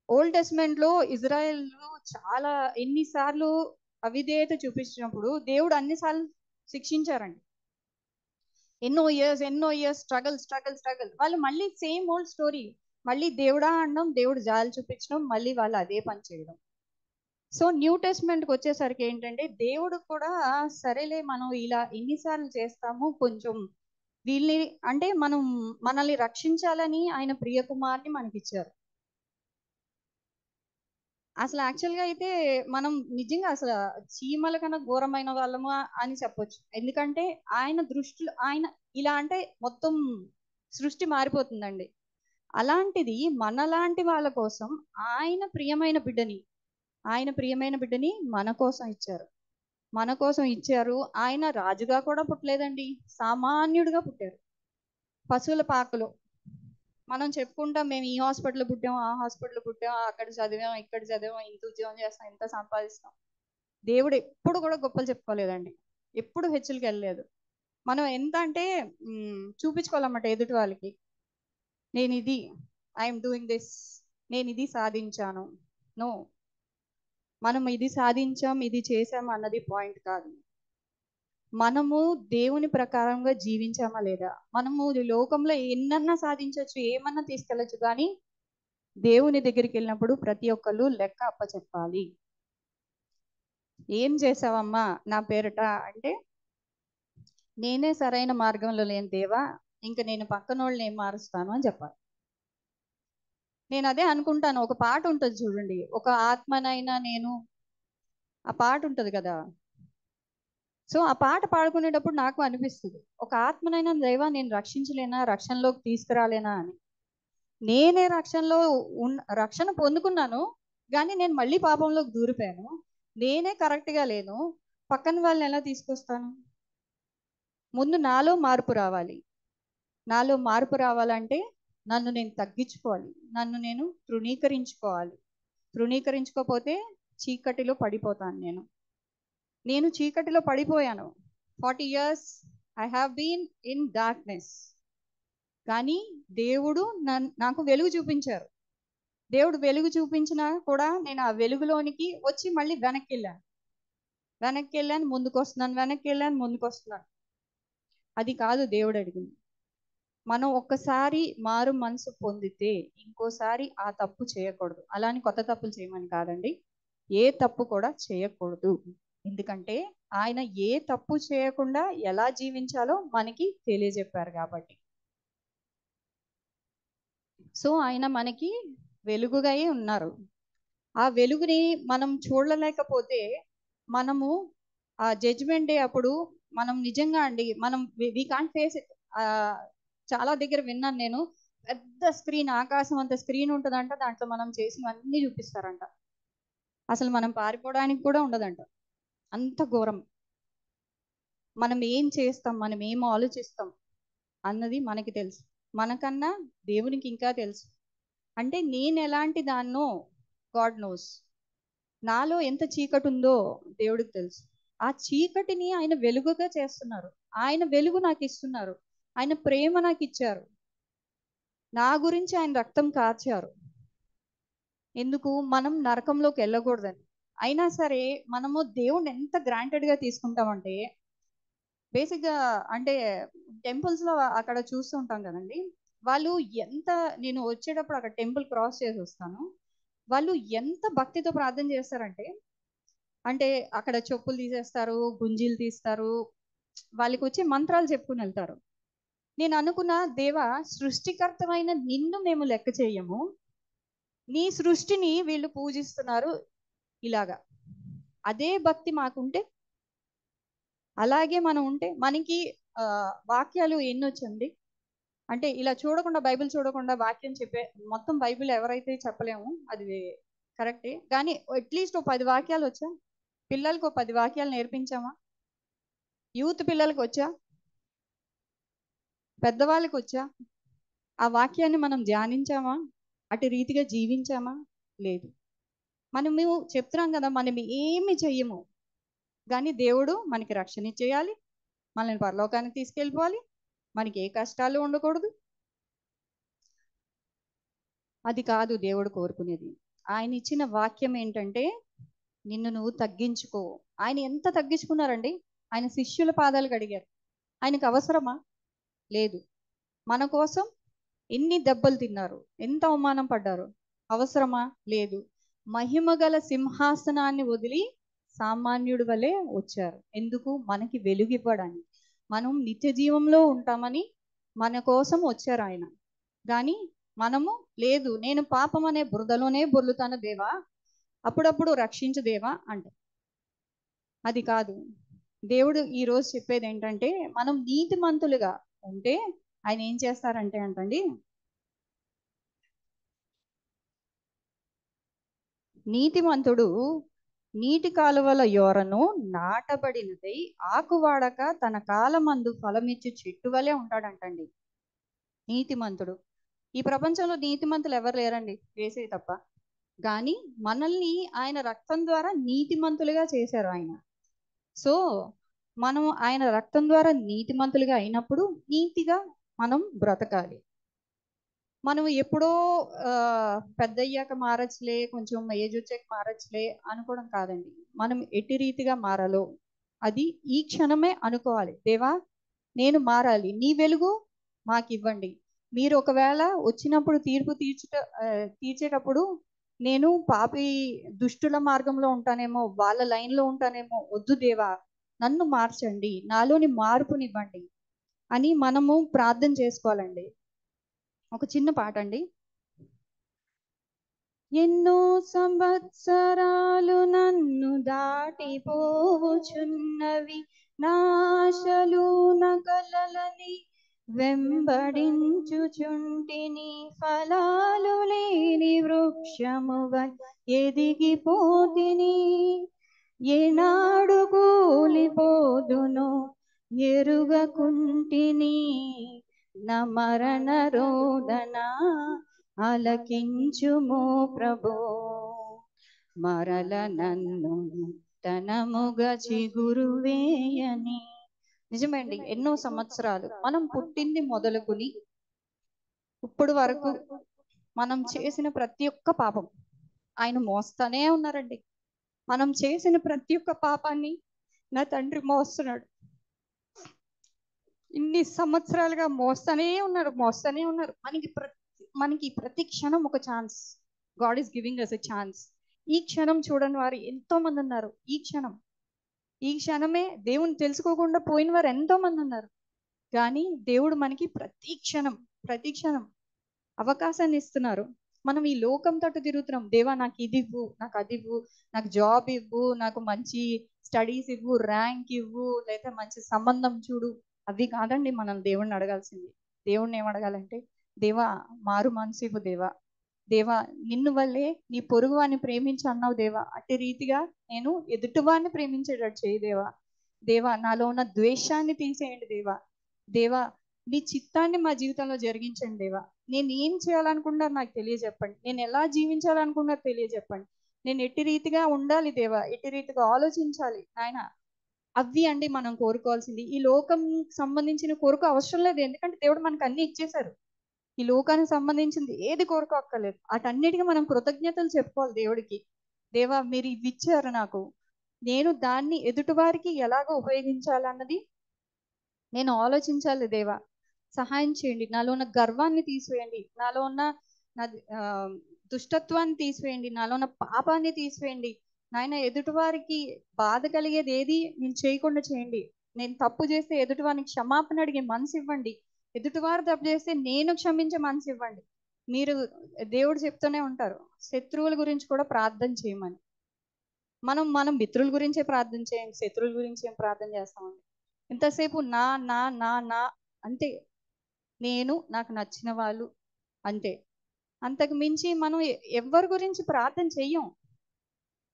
ఓల్డ్ టెస్ట్మెంట్ లో ఇజ్రాయెల్ చాలా ఎన్నిసార్లు అవిధేయత చూపించినప్పుడు దేవుడు అన్నిసార్లు శిక్షించారండి. ఎన్నో ఇయర్స్ స్ట్రగల్ వాళ్ళు మళ్ళీ సేమ్ ఓల్డ్ స్టోరీ, మళ్ళీ దేవుడా అనడం, దేవుడు జాలి చూపించడం, మళ్ళీ వాళ్ళు అదే పని చేయడం. సో న్యూ టెస్ట్మెంట్కి వచ్చేసరికి ఏంటంటే, దేవుడు కూడా సరేలే మనం ఇలా ఎన్నిసార్లు చేస్తాము, కొంచెం వీళ్ళని అంటే మనల్ని రక్షించాలని ఆయన ప్రియ కుమార్ని మనకిచ్చారు. అసలు యాక్చువల్గా అయితే మనం నిజంగా అసలు చీమల కన్నా ఘోరమైన వాళ్ళము అని చెప్పొచ్చు. ఎందుకంటే ఆయన దృష్టిలో ఆయన ఇలా అంటే మొత్తం సృష్టి మారిపోతుందండి. అలాంటిది మనలాంటి వాళ్ళ కోసం ఆయన ప్రియమైన బిడ్డని మన కోసం ఇచ్చారు. ఆయన రాజుగా కూడా పుట్టలేదండి, సామాన్యుడిగా పుట్టారు. పశువుల పాకలో మనం చెప్పుకుంటాం, మేము ఈ హాస్పిటల్ పుట్టాం, ఆ హాస్పిటల్ పుట్టాం, అక్కడ చదివాం, ఇక్కడ చదివాం, ఇంత ఉద్యోగం చేస్తాం, ఇంత సంపాదిస్తాం. దేవుడు ఎప్పుడు కూడా గొప్పలు చెప్పుకోలేదండి, ఎప్పుడు హెచ్చులకి వెళ్ళలేదు. మనం ఎంత అంటే చూపించుకోవాలన్నమాట ఎదుటి వాళ్ళకి, నేను ఇది ఐఎమ్ డూయింగ్ దిస్, నేను ఇది సాధించాను. నో, మనం ఇది సాధించాం, ఇది చేసాం అన్నది పాయింట్ కాదు. మనము దేవుని ప్రకారంగా జీవించామా లేదా, మనము లోకంలో ఎన్నన్నా సాధించవచ్చు, ఏమన్నా తీసుకెళ్ళచ్చు, కానీ దేవుని దగ్గరికి వెళ్ళినప్పుడు ప్రతి ఒక్కళ్ళు లెక్క అప్పచెప్పాలి. ఏం చేసావమ్మా నా పేరిట అంటే, నేనే సరైన మార్గంలో లేని దేవా, ఇంకా నేను పక్కనోళ్ళని ఏం మారుస్తాను అని చెప్పాలి. నేను అదే అనుకుంటాను, ఒక పాట ఉంటుంది చూడండి, ఒక ఆత్మనైనా నేను, ఆ పాట ఉంటుంది కదా. సో ఆ పాట పాడుకునేటప్పుడు నాకు అనిపిస్తుంది, ఒక ఆత్మనైనా దేవా నేను రక్షించలేనా, రక్షణలోకి తీసుకురాలేనా అని. నేనే రక్షణ పొందుకున్నాను, కానీ నేను మళ్ళీ పాపంలోకి దూరిపోయాను. నేనే కరెక్ట్గా లేను, పక్కన వాళ్ళని ఎలా తీసుకొస్తాను? ముందు నాలో మార్పు రావాలి. నాలో మార్పు రావాలంటే నన్ను నేను తగ్గించుకోవాలి, నన్ను నేను తృణీకరించుకోవాలి. తృణీకరించుకోకపోతే చీకటిలో పడిపోతాను. నేను చీకటిలో పడిపోయాను. 40 years I have been in darkness. కానీ దేవుడు నాకు వెలుగు చూపించారు. దేవుడు వెలుగు చూపించినా కూడా నేను ఆ వెలుగులోనికి వచ్చి మళ్ళీ వెనక్కి వెళ్ళాను, ముందుకు వస్తున్నాను. అది కాదు దేవుడు అడిగింది. మనం ఒక్కసారి మారు మనసు పొందితే ఇంకోసారి ఆ తప్పు చేయకూడదు. అలాని కొత్త తప్పులు చేయమని కాదండి, ఏ తప్పు కూడా చేయకూడదు. ఎందుకంటే ఆయన ఏ తప్పు చేయకుండా ఎలా జీవించాలో మనకి తెలియజెప్పారు కాబట్టి. సో ఆయన మనకి వెలుగుగా ఉన్నారు. ఆ వెలుగుని మనం చూడలేకపోతే మనము ఆ జడ్జిమెంట్ డే అప్పుడు మనం నిజంగా అండి మనం వి కాంట్ ఫేస్ ఇట్. చాలా దగ్గర విన్నాను నేను, పెద్ద స్క్రీన్, ఆకాశం అంత స్క్రీన్ ఉంటుందంట, దాంట్లో మనం చేసినవన్నీ చూపిస్తారంట. అసలు మనం పారిపోవడానికి కూడా ఉండదంట, అంత ఘోరం. మనం ఏం చేస్తాం, మనం ఏం ఆలోచిస్తాం అన్నది మనకి తెలుసు, మనకన్నా దేవునికి ఇంకా తెలుసు. అంటే నేను ఎలాంటి దాన్నో గాడ్ నోస్. నాలో ఎంత చీకటి ఉందో దేవుడికి తెలుసు. ఆ చీకటిని ఆయన వెలుగుగా చేస్తున్నారు. ఆయన వెలుగు నాకు ఇస్తున్నారు. ఆయన ప్రేమ నాకు ఇచ్చారు. నా గురించి ఆయన రక్తం కార్చారు. ఎందుకు? మనం నరకంలోకి వెళ్ళకూడదని. అయినా సరే మనము దేవుణ్ణి ఎంత గ్రాంటెడ్గా తీసుకుంటామంటే, బేసిక్గా అంటే టెంపుల్స్లో అక్కడ చూస్తూ ఉంటాం కదండి, వాళ్ళు ఎంత, నేను వచ్చేటప్పుడు అక్కడ టెంపుల్ క్రాస్ చేసి వస్తాను, వాళ్ళు ఎంత భక్తితో ప్రార్థన చేస్తారంటే, అంటే అక్కడ చెప్పులు తీసేస్తారు, గుంజీలు తీస్తారు, వాళ్ళకి వచ్చి మంత్రాలు చెప్పుకుని వెళ్తారు. నేను అనుకున్న, దేవా, సృష్టికర్తమైన నిన్ను మేము లెక్క చేయము, నీ సృష్టిని వీళ్ళు పూజిస్తున్నారు ఇలాగా. అదే భక్తి మాకుంటే, అలాగే మనం ఉంటే, మనకి వాక్యాలు ఎన్ని వచ్చండి అంటే, ఇలా చూడకుండా, బైబిల్ చూడకుండా వాక్యం చెప్పే మొత్తం బైబిల్ ఎవరైతే చెప్పలేము, అది కరెక్టే. కానీ అట్లీస్ట్ 10 వాక్యాలు వచ్చా? పిల్లలకు 10 వాక్యాలు నేర్పించామా? యూత్ పిల్లలకు వచ్చా? పెద్దవాళ్ళకి వచ్చా? ఆ వాక్యాన్ని మనం ధ్యానించామా? అటు రీతిగా జీవించామా? లేదు. మేము చెప్తున్నాం కదా, మనం ఏమి చెయ్యము, కానీ దేవుడు మనకి రక్షణ ఇచ్చేయాలి, మనల్ని పరలోకానికి తీసుకెళ్ళిపోవాలి, మనకి ఏ కష్టాలు ఉండకూడదు. అది కాదు దేవుడు కోరుకునేది. ఆయన ఇచ్చిన వాక్యం ఏంటంటే, నిన్ను నువ్వు తగ్గించుకో. ఆయన ఎంత తగ్గించుకున్నారండి? ఆయన శిష్యుల పాదాలు కడిగారు. ఆయనకు అవసరమా? లేదు. మన కోసం ఎన్ని దెబ్బలు తిన్నారు, ఎంత అవమానం పడ్డారు, అవసరమా? లేదు. మహిమగల సింహాసనాన్ని వదిలి సామాన్యుడి వలె వచ్చారు. ఎందుకు? మనకి వెలుగు ఇవ్వడానికి, మనం నిత్య జీవంలో ఉంటామని మన కోసం వచ్చారు ఆయన. కానీ మనము లేదు, నేను పాపం అనే బురదలోనే బొర్లుతాను దేవా, అప్పుడప్పుడు రక్షించు దేవా అంట. అది కాదు. దేవుడు ఈరోజు చెప్పేది ఏంటంటే, మనం నీతిమంతులుగా ఉంటే ఆయన ఏం చేస్తారంటే అంటండి, నీతిమంతుడు నీటి కాలువల యోరను నాటబడినదై ఆకువాడక తన కాలమందు ఫలమిచ్చు చెట్టు వలె ఉంటాడంటండి నీతిమంతుడు. ఈ ప్రపంచంలో నీతిమంతులు ఎవరు లేరండి, యేసయ్య తప్ప. కానీ మనల్ని ఆయన రక్తం ద్వారా నీతిమంతులుగా చేశారు ఆయన. సో మనం ఆయన రక్తం ద్వారా నీతిమంతులుగా అయినప్పుడు నీతిగా మనం బ్రతకాలి. మనం ఎప్పుడో పెద్దయ్యాక మారచ్చులే, కొంచెం ఏజ్ వచ్చాక మారచ్చులే అనుకోవడం కాదండి. మనం ఎట్టి రీతిగా మారాలో అది ఈ క్షణమే అనుకోవాలి. దేవా, నేను మారాలి, నీ వెలుగు మాకు ఇవ్వండి. మీరు ఒకవేళ వచ్చినప్పుడు తీర్పు తీర్చేటప్పుడు నేను పాపి దుష్టుల మార్గంలో ఉంటానేమో, వాళ్ళ లైన్లో ఉంటానేమో, వద్దు దేవా, నన్ను మార్చండి, నాలోని మార్పునివ్వండి అని మనము ప్రార్థన చేసుకోవాలండి. ఒక చిన్న పాట అండి. ఎన్నో సంవత్సరాలు నన్ను దాటిపోవుచున్నవి, నాశలు నకలలని వెంబడించుచుంటిని, ఫలాలు లేని వృక్షముగా ఎదిగిపోతిని, ఏనాడు కూలిపోదునో ఎరుగకుంటిని, నా మరణ రోదన ఆలకించుమో ప్రభో. మరల నన్ను తనముగా చిగురు వేయని. నిజమేండి, ఎన్నో సంవత్సరాలు మనం పుట్టింది మొదలుకుని ఇప్పుడు వరకు మనం చేసిన ప్రతి ఒక్క పాపం ఆయన మోస్తానే ఉన్నారండి. మనం చేసిన ప్రతి ఒక్క పాపాన్ని నా తండ్రి మోస్తున్నాడు. ఇన్ని సంవత్సరాలుగా మోస్తానే ఉన్నారు. మనకి ప్రతి క్షణం ఒక chance. God is giving us a chance. ఈ క్షణం చూడని వారు ఎంతో మంది ఉన్నారు. ఈ క్షణమే దేవుని తెలుసుకోకుండా పోయిన వారు ఎంతో మంది ఉన్నారు. కానీ దేవుడు మనకి ప్రతి క్షణం అవకాశాన్ని ఇస్తున్నారు. మనం ఈ లోకం తట్టు తిరుగుతున్నాం. దేవా నాకు ఇది ఇవ్వు, నాకు అది ఇవ్వు, నాకు జాబ్ ఇవ్వు, నాకు మంచి స్టడీస్ ఇవ్వు, ర్యాంక్ ఇవ్వు, లేదా మంచి సంబంధం చూడు. అవి కాదండి మనం దేవుణ్ణి అడగాల్సింది. దేవుణ్ణి ఏమడగాలంటే, దేవా మారు మనసు ఇవ్వు దేవా. దేవా నిన్ను వల్లే నీ పొరుగు వాడిని ప్రేమించి అన్నావు దేవా, అట్టి రీతిగా నేను ఎదుటివాడిని ప్రేమించేటట్టు చేయి దేవా. దేవా నాలో ఉన్న ద్వేషాన్ని తీసేయండి దేవా. దేవా నీ చిత్తాన్ని మా జీవితంలో జరిగించండి దేవా. నేను ఏం చేయాలనుకున్నారు నాకు తెలియజెప్పండి. నేను ఎలా జీవించాలనుకున్నారు తెలియజెప్పండి. నేను ఎట్టి రీతిగా ఉండాలి దేవా, ఎట్టి రీతిగా ఆలోచించాలి ఆయన. అవి అండి మనం కోరుకోవాల్సింది. ఈ లోకం సంబంధించిన కోరిక అవసరం లేదు, ఎందుకంటే దేవుడు మనకు అన్ని ఇచ్చేశారు. ఈ లోకానికి సంబంధించింది ఏది కోరుకో అక్కర్లేదు. వాటన్నిటికీ మనం కృతజ్ఞతలు చెప్పుకోవాలి దేవుడికి. దేవా మీరు ఇవి ఇచ్చారు నాకు, నేను దాన్ని ఎదుటివారికి ఎలాగో ఉపయోగించాలన్నది నేను ఆలోచించాలి దేవా. సహాయం చేయండి. నాలో ఉన్న గర్వాన్ని తీసివేయండి, నాలో ఉన్న నా దుష్టత్వాన్ని తీసివేయండి, నాలో ఉన్న పాపాన్ని తీసివేయండి. నాయన ఎదుటివారికి బాధ కలిగేది ఏది నేను చేయకుండా చేయండి. నేను తప్పు చేస్తే ఎదుటివారికి క్షమాపణ అడిగే మనసు ఇవ్వండి. ఎదుటివారు తప్పు చేస్తే నేను క్షమించే మనసు ఇవ్వండి. మీరు దేవుడు చెప్తూనే ఉంటారు శత్రువుల గురించి కూడా ప్రార్థన చేయమని. మనం మిత్రుల గురించే ప్రార్థన చేయండి, శత్రువుల గురించి ఏం ప్రార్థన చేస్తామండి? ఇంతసేపు నా నా నా నా అంతే, నేను నాకు నచ్చిన వాళ్ళు అంతే. అంతకు మించి మనం ఎవరి గురించి ప్రార్థన చెయ్యం.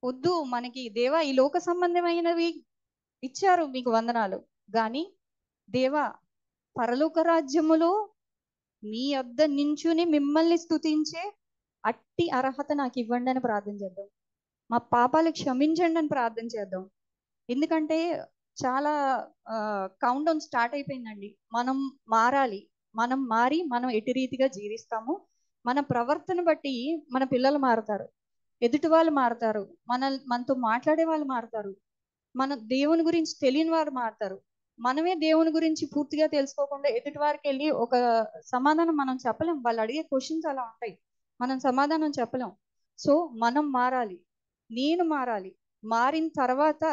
వద్దు మనకి. దేవా ఈ లోక సంబంధమైనవి ఇచ్చారు మీకు వందనాలు, కానీ దేవా పరలోక రాజ్యములో మీ వద్ద నించుని మిమ్మల్ని స్తుతించే అట్టి అర్హత నాకు ఇవ్వండి అని ప్రార్థన చేద్దాం. మా పాపాలు క్షమించండి అని ప్రార్థన చేద్దాం. ఎందుకంటే చాలా కౌంట్ డౌన్ స్టార్ట్ అయిపోయిందండి. మనం మారాలి. మనం మారి మనం ఎటు రీతిగా జీవిస్తాము, మన ప్రవర్తన బట్టి మన పిల్లలు మారుతారు, ఎదుటి వాళ్ళు మారుతారు, మనతో మాట్లాడే వాళ్ళు మారుతారు, మన దేవుని గురించి తెలియని వారు మారుతారు. మనమే దేవుని గురించి పూర్తిగా తెలుసుకోకుండా ఎదుటి వారికి వెళ్ళి ఒక సమాధానం మనం చెప్పలేం. వాళ్ళు అడిగే క్వశ్చన్స్ అలా ఉంటాయి, మనం సమాధానం చెప్పలేం. సో మనం మారాలి, నేను మారాలి. మారిన తర్వాత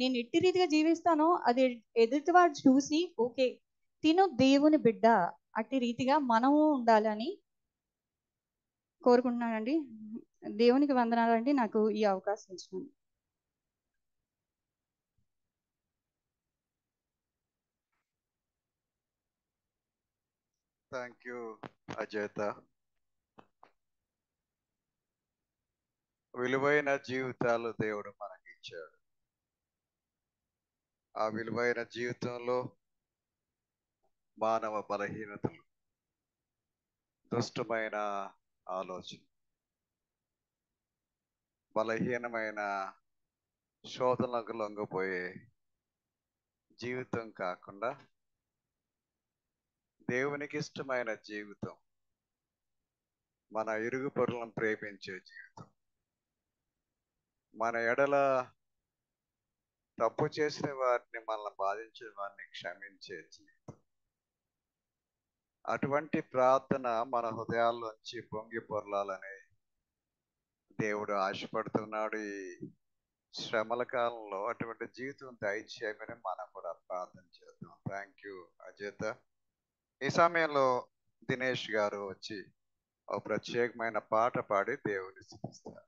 నేను ఎట్టి రీతిగా జీవిస్తానో అది ఎదుటివాడు చూసి ఓకే తిను దేవుని బిడ్డ, అట్టి రీతిగా మనము ఉండాలని కోరుకుంటున్నానండి. దేవునికి వందనాలండి నాకు ఈ అవకాశం ఇచ్చినందుకు. Thank you Ajetha. విలువైన జీవితాలు దేవుడు మనకి ఇచ్చాడు. ఆ విలువైన జీవితంలో మానవ బలహీనతలు, దుష్టమైన ఆలోచన, బలహీనమైన శోధనలకు లొంగిపోయే జీవితం కాకుండా దేవునికి ఇష్టమైన జీవితం, మన ఇరుగు పొరులను ప్రేమించే జీవితం, మన ఎడల తప్పు చేసిన వారిని, మనల్ని బాధించిన వారిని క్షమించే జీవితం. అటువంటి ప్రార్థన మన హృదయాల్లోంచి పొంగి పొరలాలని దేవుడు ఆశపడుతున్నాడు. ఈ శ్రమల కాలంలో అటువంటి జీవితం దయచేయమని మనం కూడా ప్రార్థన చేద్దాం. Thank you Ajetha. ఈ సమయంలో దినేష్ గారు వచ్చి ఒక ప్రత్యేకమైన పాట పాడి దేవుని స్తుతిస్తారు.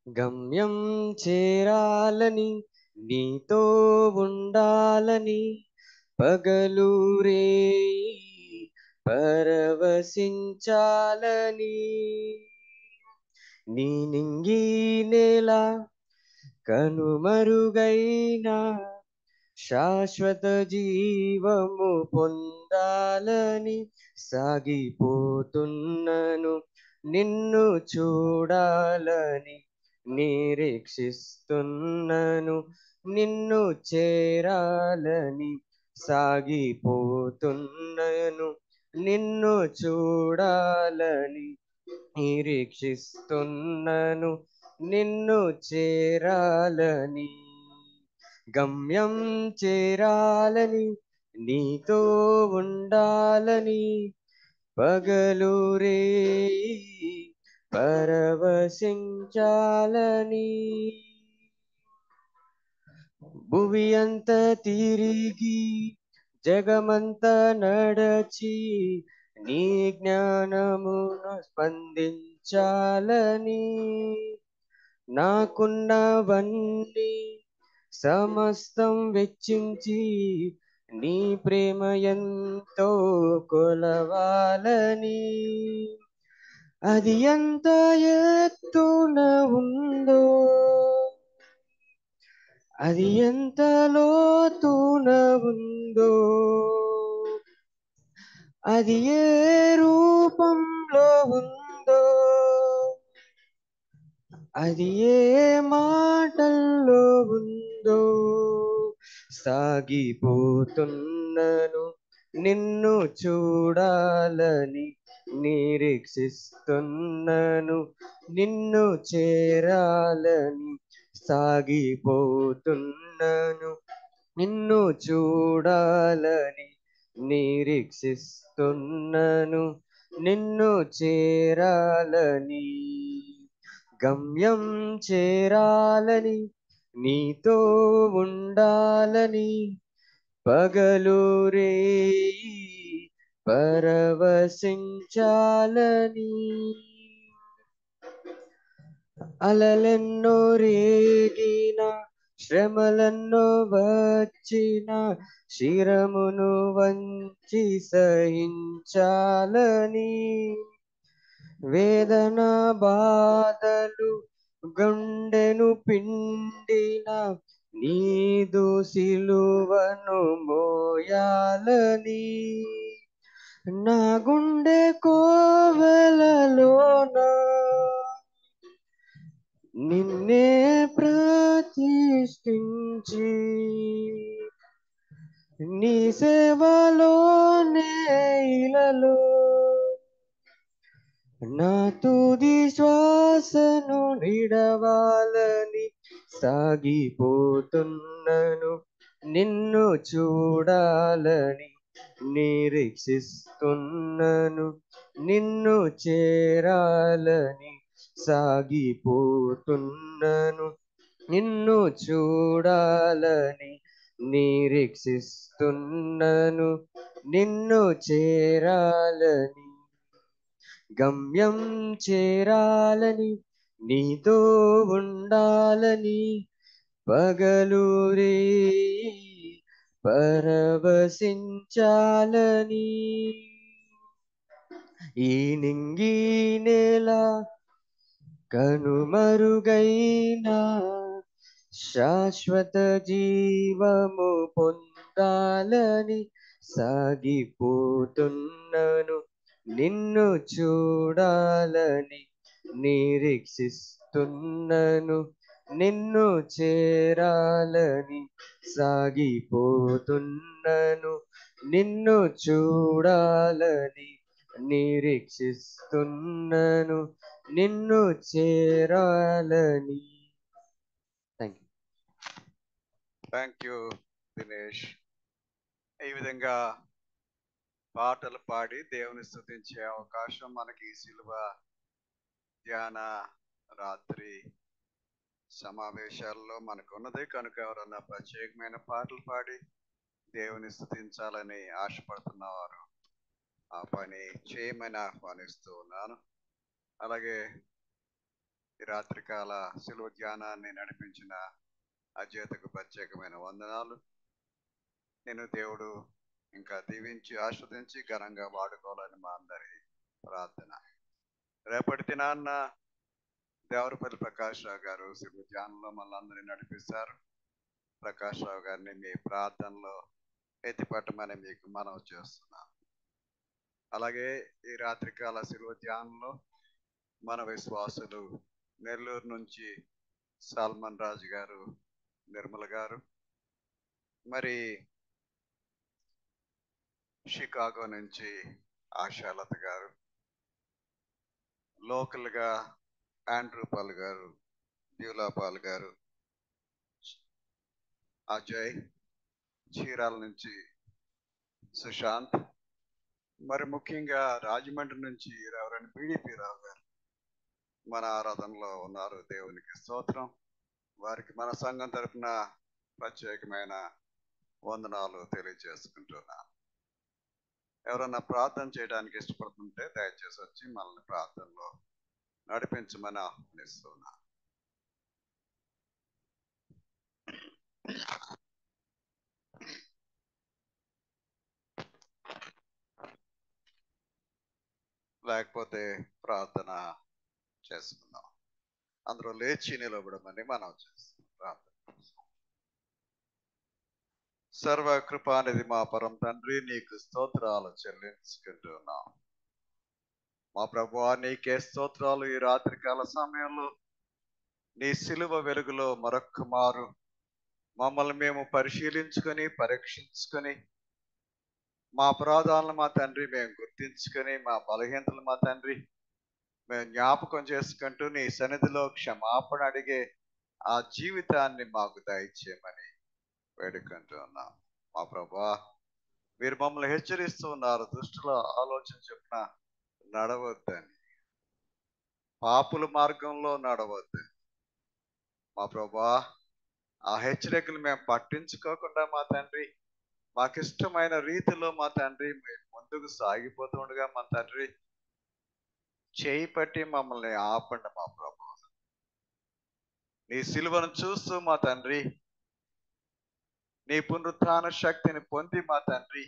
గమ్యం చేరాలని నీతో ఉండాలని పగలు రేయి పరవశించాలని నీ నింగి నేల కనుమరుగైనా శాశ్వత జీవము పొందాలని సాగిపోతున్నను నిన్ను చూడాలని నిరీక్షిస్తున్నను నిన్ను చేరాలని సాగిపోతున్నను నిన్ను చూడాలని నిరీక్షిస్తున్నను నిన్ను చేరాలని గమ్యం చేరాలని నీతో ఉండాలని పగలు రేయి పరవశించాలని భువి అంత తిరిగి జగమంత నడచి నీ జ్ఞానమును స్పందించాలని నాకున్నవన్నీ సమస్తం వెచ్చించి నీ ప్రేమ ఎంతో కొలవాలని అది ఎంత ఎత్తున ఉందో అది ఎంత లోతున ఉందో అది ఏ రూపంలో ఉందో అది ఏ మాటల్లో ఉందో సాగిపోతున్నను నిన్ను చూడాలని నిరీక్షిస్తున్నను నిన్ను చేరాలని సాగిపోతున్నను నిన్ను చూడాలని నిరీక్షిస్తున్నను నిన్ను చేరాలని గమ్యం చేరాలని నీతో ఉండాలని పగలు రేయి పరవశించాలని అలలెన్నో రేగిన శ్రమలెన్నో వచ్చిన శిరమును వంచి సహించాలని వేదన బాధలు గుండెను పిండిన నీదు సిలువను మోయాలని నా గుండె కోవెలలోన నిన్నే ప్రతిష్ఠించి నీ సేవలోనే ఇలలో నా తుది శ్వాసను నిడవాలని సాగిపోతున్నను నిన్ను చూడాలని నిరీక్షిస్తున్నను నిన్ను చేరాలని సాగిపోతున్నను నిన్ను చూడాలని నిరీక్షిస్తున్నను నిన్ను చేరాలని గమ్యం చేరాలని నీతో ఉండాలని పగలు రేయి పరవశించాలని ఈ నింగి నేల కనుమరుగైనా శాశ్వత జీవము పొందాలని సాగిపోతున్నను నిన్ను చూడాలని నిరీక్షిస్తున్నను నిన్ను చేరాలని సాగిపోతున్నను నిన్ను చూడాలని నిరీక్షిస్తున్నను నిన్ను చేరాలని thank you. Thank you Dinesh. ఈ విధంగా పాటలు పాడి దేవుని స్తుతించే అవకాశం మనకి ఈ శిలువ ధ్యాన రాత్రి సమావేశాల్లో మనకు ఉన్నది కనుక ఎవరన్నా ప్రత్యేకమైన పాటలు పాడి దేవుని స్తుతించాలని ఆశపడుతున్నవారు ఆ పని చేయమని ఆహ్వానిస్తూ ఉన్నాను. అలాగే ఈ రాత్రికాల శిలువ ధ్యానాన్ని నడిపించిన అజేతకు ప్రత్యేకమైన వందనాలు. నేను దేవుడు ఇంకా దీవించి ఆస్వాదించి ఘనంగా వాడుకోవాలని మా అందరి ప్రార్థన. రేపటి దినాన్న దేవరపల్లి ప్రకాష్ రావు గారు శిలువ ధ్యానంలో మళ్ళీ అందరినీ నడిపిస్తారు. ప్రకాష్ రావు గారిని మీ ప్రార్థనలో ఎత్తిపట్టమని మీకు మనవి చేస్తున్నాను. అలాగే ఈ రాత్రికాల శిలువ ధ్యానంలో మన విశ్వాసులు నెల్లూరు నుంచి సల్మాన్ రాజు గారు, నిర్మల గారు, మరి షికాగో నుంచి ఆశాలత గారు, లోకల్గా ఆండ్రూ పాల్ గారు, డ్యూలా పాల్ గారు, అజయ్, చీరాల నుంచి సుశాంత్, మరి ముఖ్యంగా రాజమండ్రి నుంచి రెవరెండ్ పిడిపి రావు గారు మన ఆరాధనలో ఉన్నారు. దేవునికి స్తోత్రం. వారికి మన సంఘం తరఫున ప్రత్యేకమైన వందనాలు తెలియజేసుకుంటున్నాను. ఎవరన్నా ప్రార్థన చేయడానికి ఇష్టపడుతుంటే దయచేసి వచ్చి మనల్ని ప్రార్థనలో నడిపించమని ఆహ్వానిస్తున్నాను. లేకపోతే ప్రార్థన చేసుకుందాం. అందరూ లేచి నిలబడమని మనం చేస్తాం. ప్రార్థన. సర్వకృపానిధి మా పరం తండ్రి, నీకు స్తోత్రాలు చెల్లించుకుంటున్నాం. మా ప్రభువా, నీకే స్తోత్రాలు. ఈ రాత్రికాల సమయంలో నీ సిలువ వెలుగులో మరొక్క మారు మమ్మల్ని మేము పరిశీలించుకొని పరీక్షించుకొని మా అపరాధాలను మా తండ్రి మేము గుర్తించుకొని మా బలహీనతలు మా తండ్రి మేము జ్ఞాపకం చేసుకుంటూ నీ సన్నిధిలో క్షమాపణ అడిగే ఆ జీవితాన్ని మాకు దయచేయమని వేడుకుంటూ ఉన్నాం. మా ప్రభువా, మీరు మమ్మల్ని హెచ్చరిస్తూ ఉన్నారు, దుష్టుల ఆలోచన చొప్పున నడవద్దని, పాపుల మార్గంలో నడవద్దని. మా ప్రభువా, ఆ హెచ్చరికలు మేము పట్టించుకోకుండా మా తండ్రి మాకిష్టమైన రీతిలో మా తండ్రి మేము ముందుకు సాగిపోతుండగా మా తండ్రి చేయి పట్టి మమ్మల్ని ఆపండి. మా ప్రభువా, నీ సిలువను చూస్తూ మా తండ్రి నీ పునరుత్థాన శక్తిని పొంది మా తండ్రి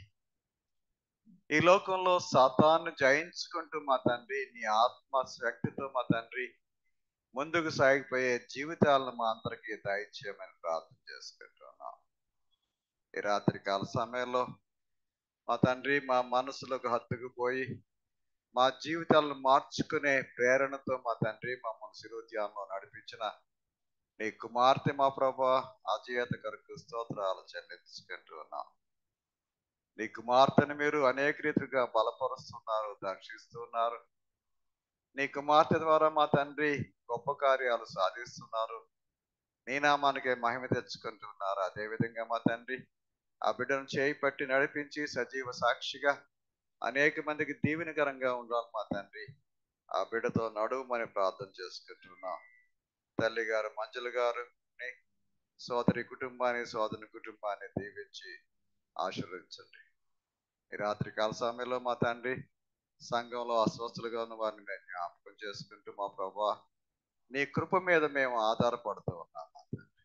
ఈ లోకంలో సాతాను జయించుకుంటూ మా తండ్రి నీ ఆత్మ శక్తితో మా తండ్రి ముందుకు సాగిపోయే జీవితాలను మా అందరికీ దయచేయమని ప్రార్థన చేసుకుంటున్నాం. ఈ రాత్రికాల సమయంలో మా తండ్రి మా మనసులకు హత్తుకుపోయి మా జీవితాలను మార్చుకునే ప్రేరణతో మా తండ్రి మమ్మల్ని శిలువ ధ్యానంలో నడిపించిన నీ కుమార్తె మా ప్రభువా అజేత కొరకు స్తోత్రాలు చెల్లించుకుంటున్నాం. నీ కుమార్తెను మీరు అనేక రీతిగా బలపరుస్తున్నారు, దర్శిస్తున్నారు. నీ కుమార్తె ద్వారా మా తండ్రి గొప్ప కార్యాలు సాధిస్తున్నారు. నీ నామానికే మహిమ తెచ్చుకుంటున్నారు. అదేవిధంగా మా తండ్రి ఆ బిడ్డను చేయి పట్టి నడిపించి సజీవ సాక్షిగా అనేక మందికి దీవెనకరంగా ఉండాలి మా తండ్రి. ఆ బిడ్డతో నడుమని ప్రార్థన చేసుకుంటున్నాం. తల్లి గారు మంజులు గారు సోదరి కుటుంబాన్ని సోదరుని కుటుంబాన్ని దీవించి ఆశీర్వదించండి. ఈ రాత్రికాల సమయంలో మా తండ్రి సంఘంలో అస్వస్థలుగా ఉన్న వారిని మేము జ్ఞాపకం చేసుకుంటూ మా ప్రభువా నీ కృప మీద మేము ఆధారపడుతూ ఉన్నాం. మా తండ్రి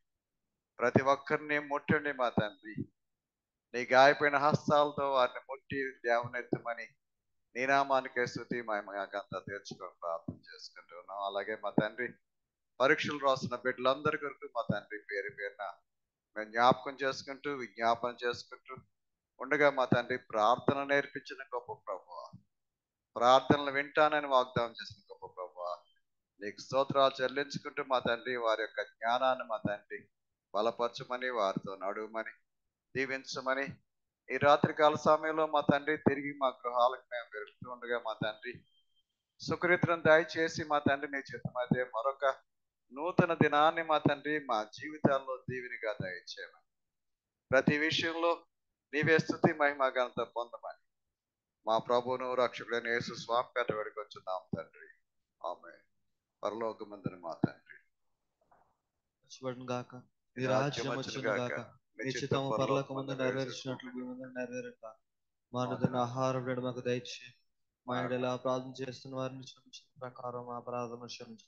ప్రతి ఒక్కరిని ముట్టండి మా తండ్రి. నీ గాయపోయిన హస్తాలతో వారిని ముట్టి లేవనెత్తమని నీ నామానికే స్తుతి మహిమగంతా తీర్చుకొని ప్రార్థన చేసుకుంటూ ఉన్నాం. అలాగే మా తండ్రి పరీక్షలు రాస్తున్న బిడ్డలందరి కొరకు మా తండ్రి పేరు పేరున మేము జ్ఞాపకం చేసుకుంటూ విజ్ఞాపన చేసుకుంటూ ఉండగా మా తండ్రి ప్రార్థన నేర్పించిన గొప్ప ప్రభువా, ప్రార్థనలు వింటానని వాగ్దానం చేసిన గొప్ప ప్రభువా, నీకు స్తోత్రాలు చెల్లించుకుంటూ మా తండ్రి వారి యొక్క జ్ఞానాన్ని మా తండ్రి బలపరచమని వారితో నడుమని దీవించమని ఈ రాత్రికాల సమయంలో మా తండ్రి తిరిగి మా గృహాలకు మేము వెళ్తూ ఉండగా మా తండ్రి సుకృతిని దయచేసి మా తండ్రి నీ చిత్తమైతే మరొక నూతన దినాన్ని మా తండ్రి మా జీవితాల్లో దీవెనిగా దయచేయమని ప్రతి విషయంలో నీవే స్తుతి మహిమ ఘనత పొందమని మా ప్రభువును రక్షకుడైన యేసు స్వామి పేట వేడుకొచ్చున్నాం తండ్రి. ఆమేన్. పరలోకమందున మా తండ్రి గాక నీ రాజ్యం వచ్చును గాక, నీ చిత్తము పరలోకమందు నెరవేర్చినట్లు భూమి మీద నెరవేరును గాక. మా అనుదిన ఆహారం నేడు మాకు దయచేయండి. మా యెడల అపరాధం చేస్తున్న వారిని క్షమించిన ప్రకారం మా అపరాధములను క్షమించు.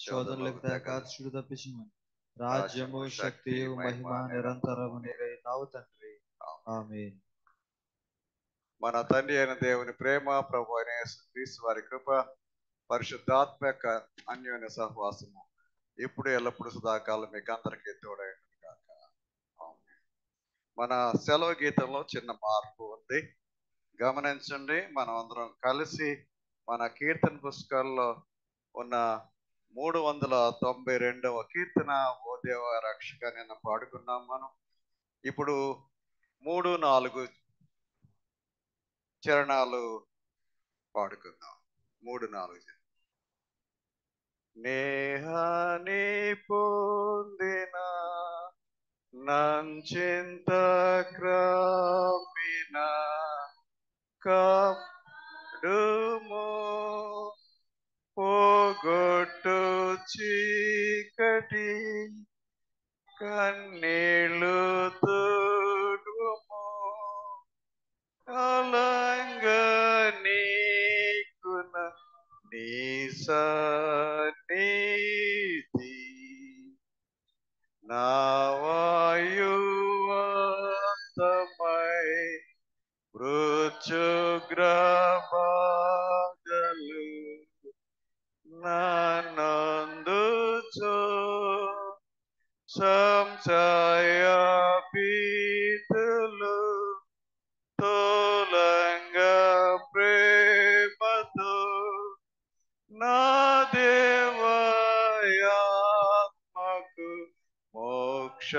శోధనలకు తేకాచుడు తప్పించమని. రాజ్యము శక్తియు మహిమ నిరంతరము నీవే నావు తండ్రి. ఆమేన్. మన తండ్రి అయిన దేవుని ప్రేమ, ప్రభు అయిన యేసుక్రీస్తు వారి కృప, పరిశుద్ధాత్మ యొక్క అన్యోన్య సహవాసము ఇప్పుడు ఎల్లప్పుడు సదాకాలం మీకు అందరికీ తోడైనది కాక. ఆమేన్. మన సెలవు గీతంలో చిన్న మార్పు ఉంది, గమనించండి. మనం అందరం కలిసి మన కీర్తన పుస్తకాల్లో ఉన్న 392వ కీర్తన ఓ దేవ రక్షక నిన్న పాడుకున్నాం. మనం ఇప్పుడు 3-4 చరణాలు పాడుకుందాం. 3-4 నేహాని పొందిన నంచింత క్రమిన కడుము పోగొట్టు చీకటి కన్నీళ్ళు తుడుము అలంగనీకున నీ సన్నిధి నా వాయువంతమై మృత్యుగ్రబాధలు నన్నందుచు సంశయ పీతులు తోలంగ ప్రేమతో నా దేవయాత్మకు మోక్ష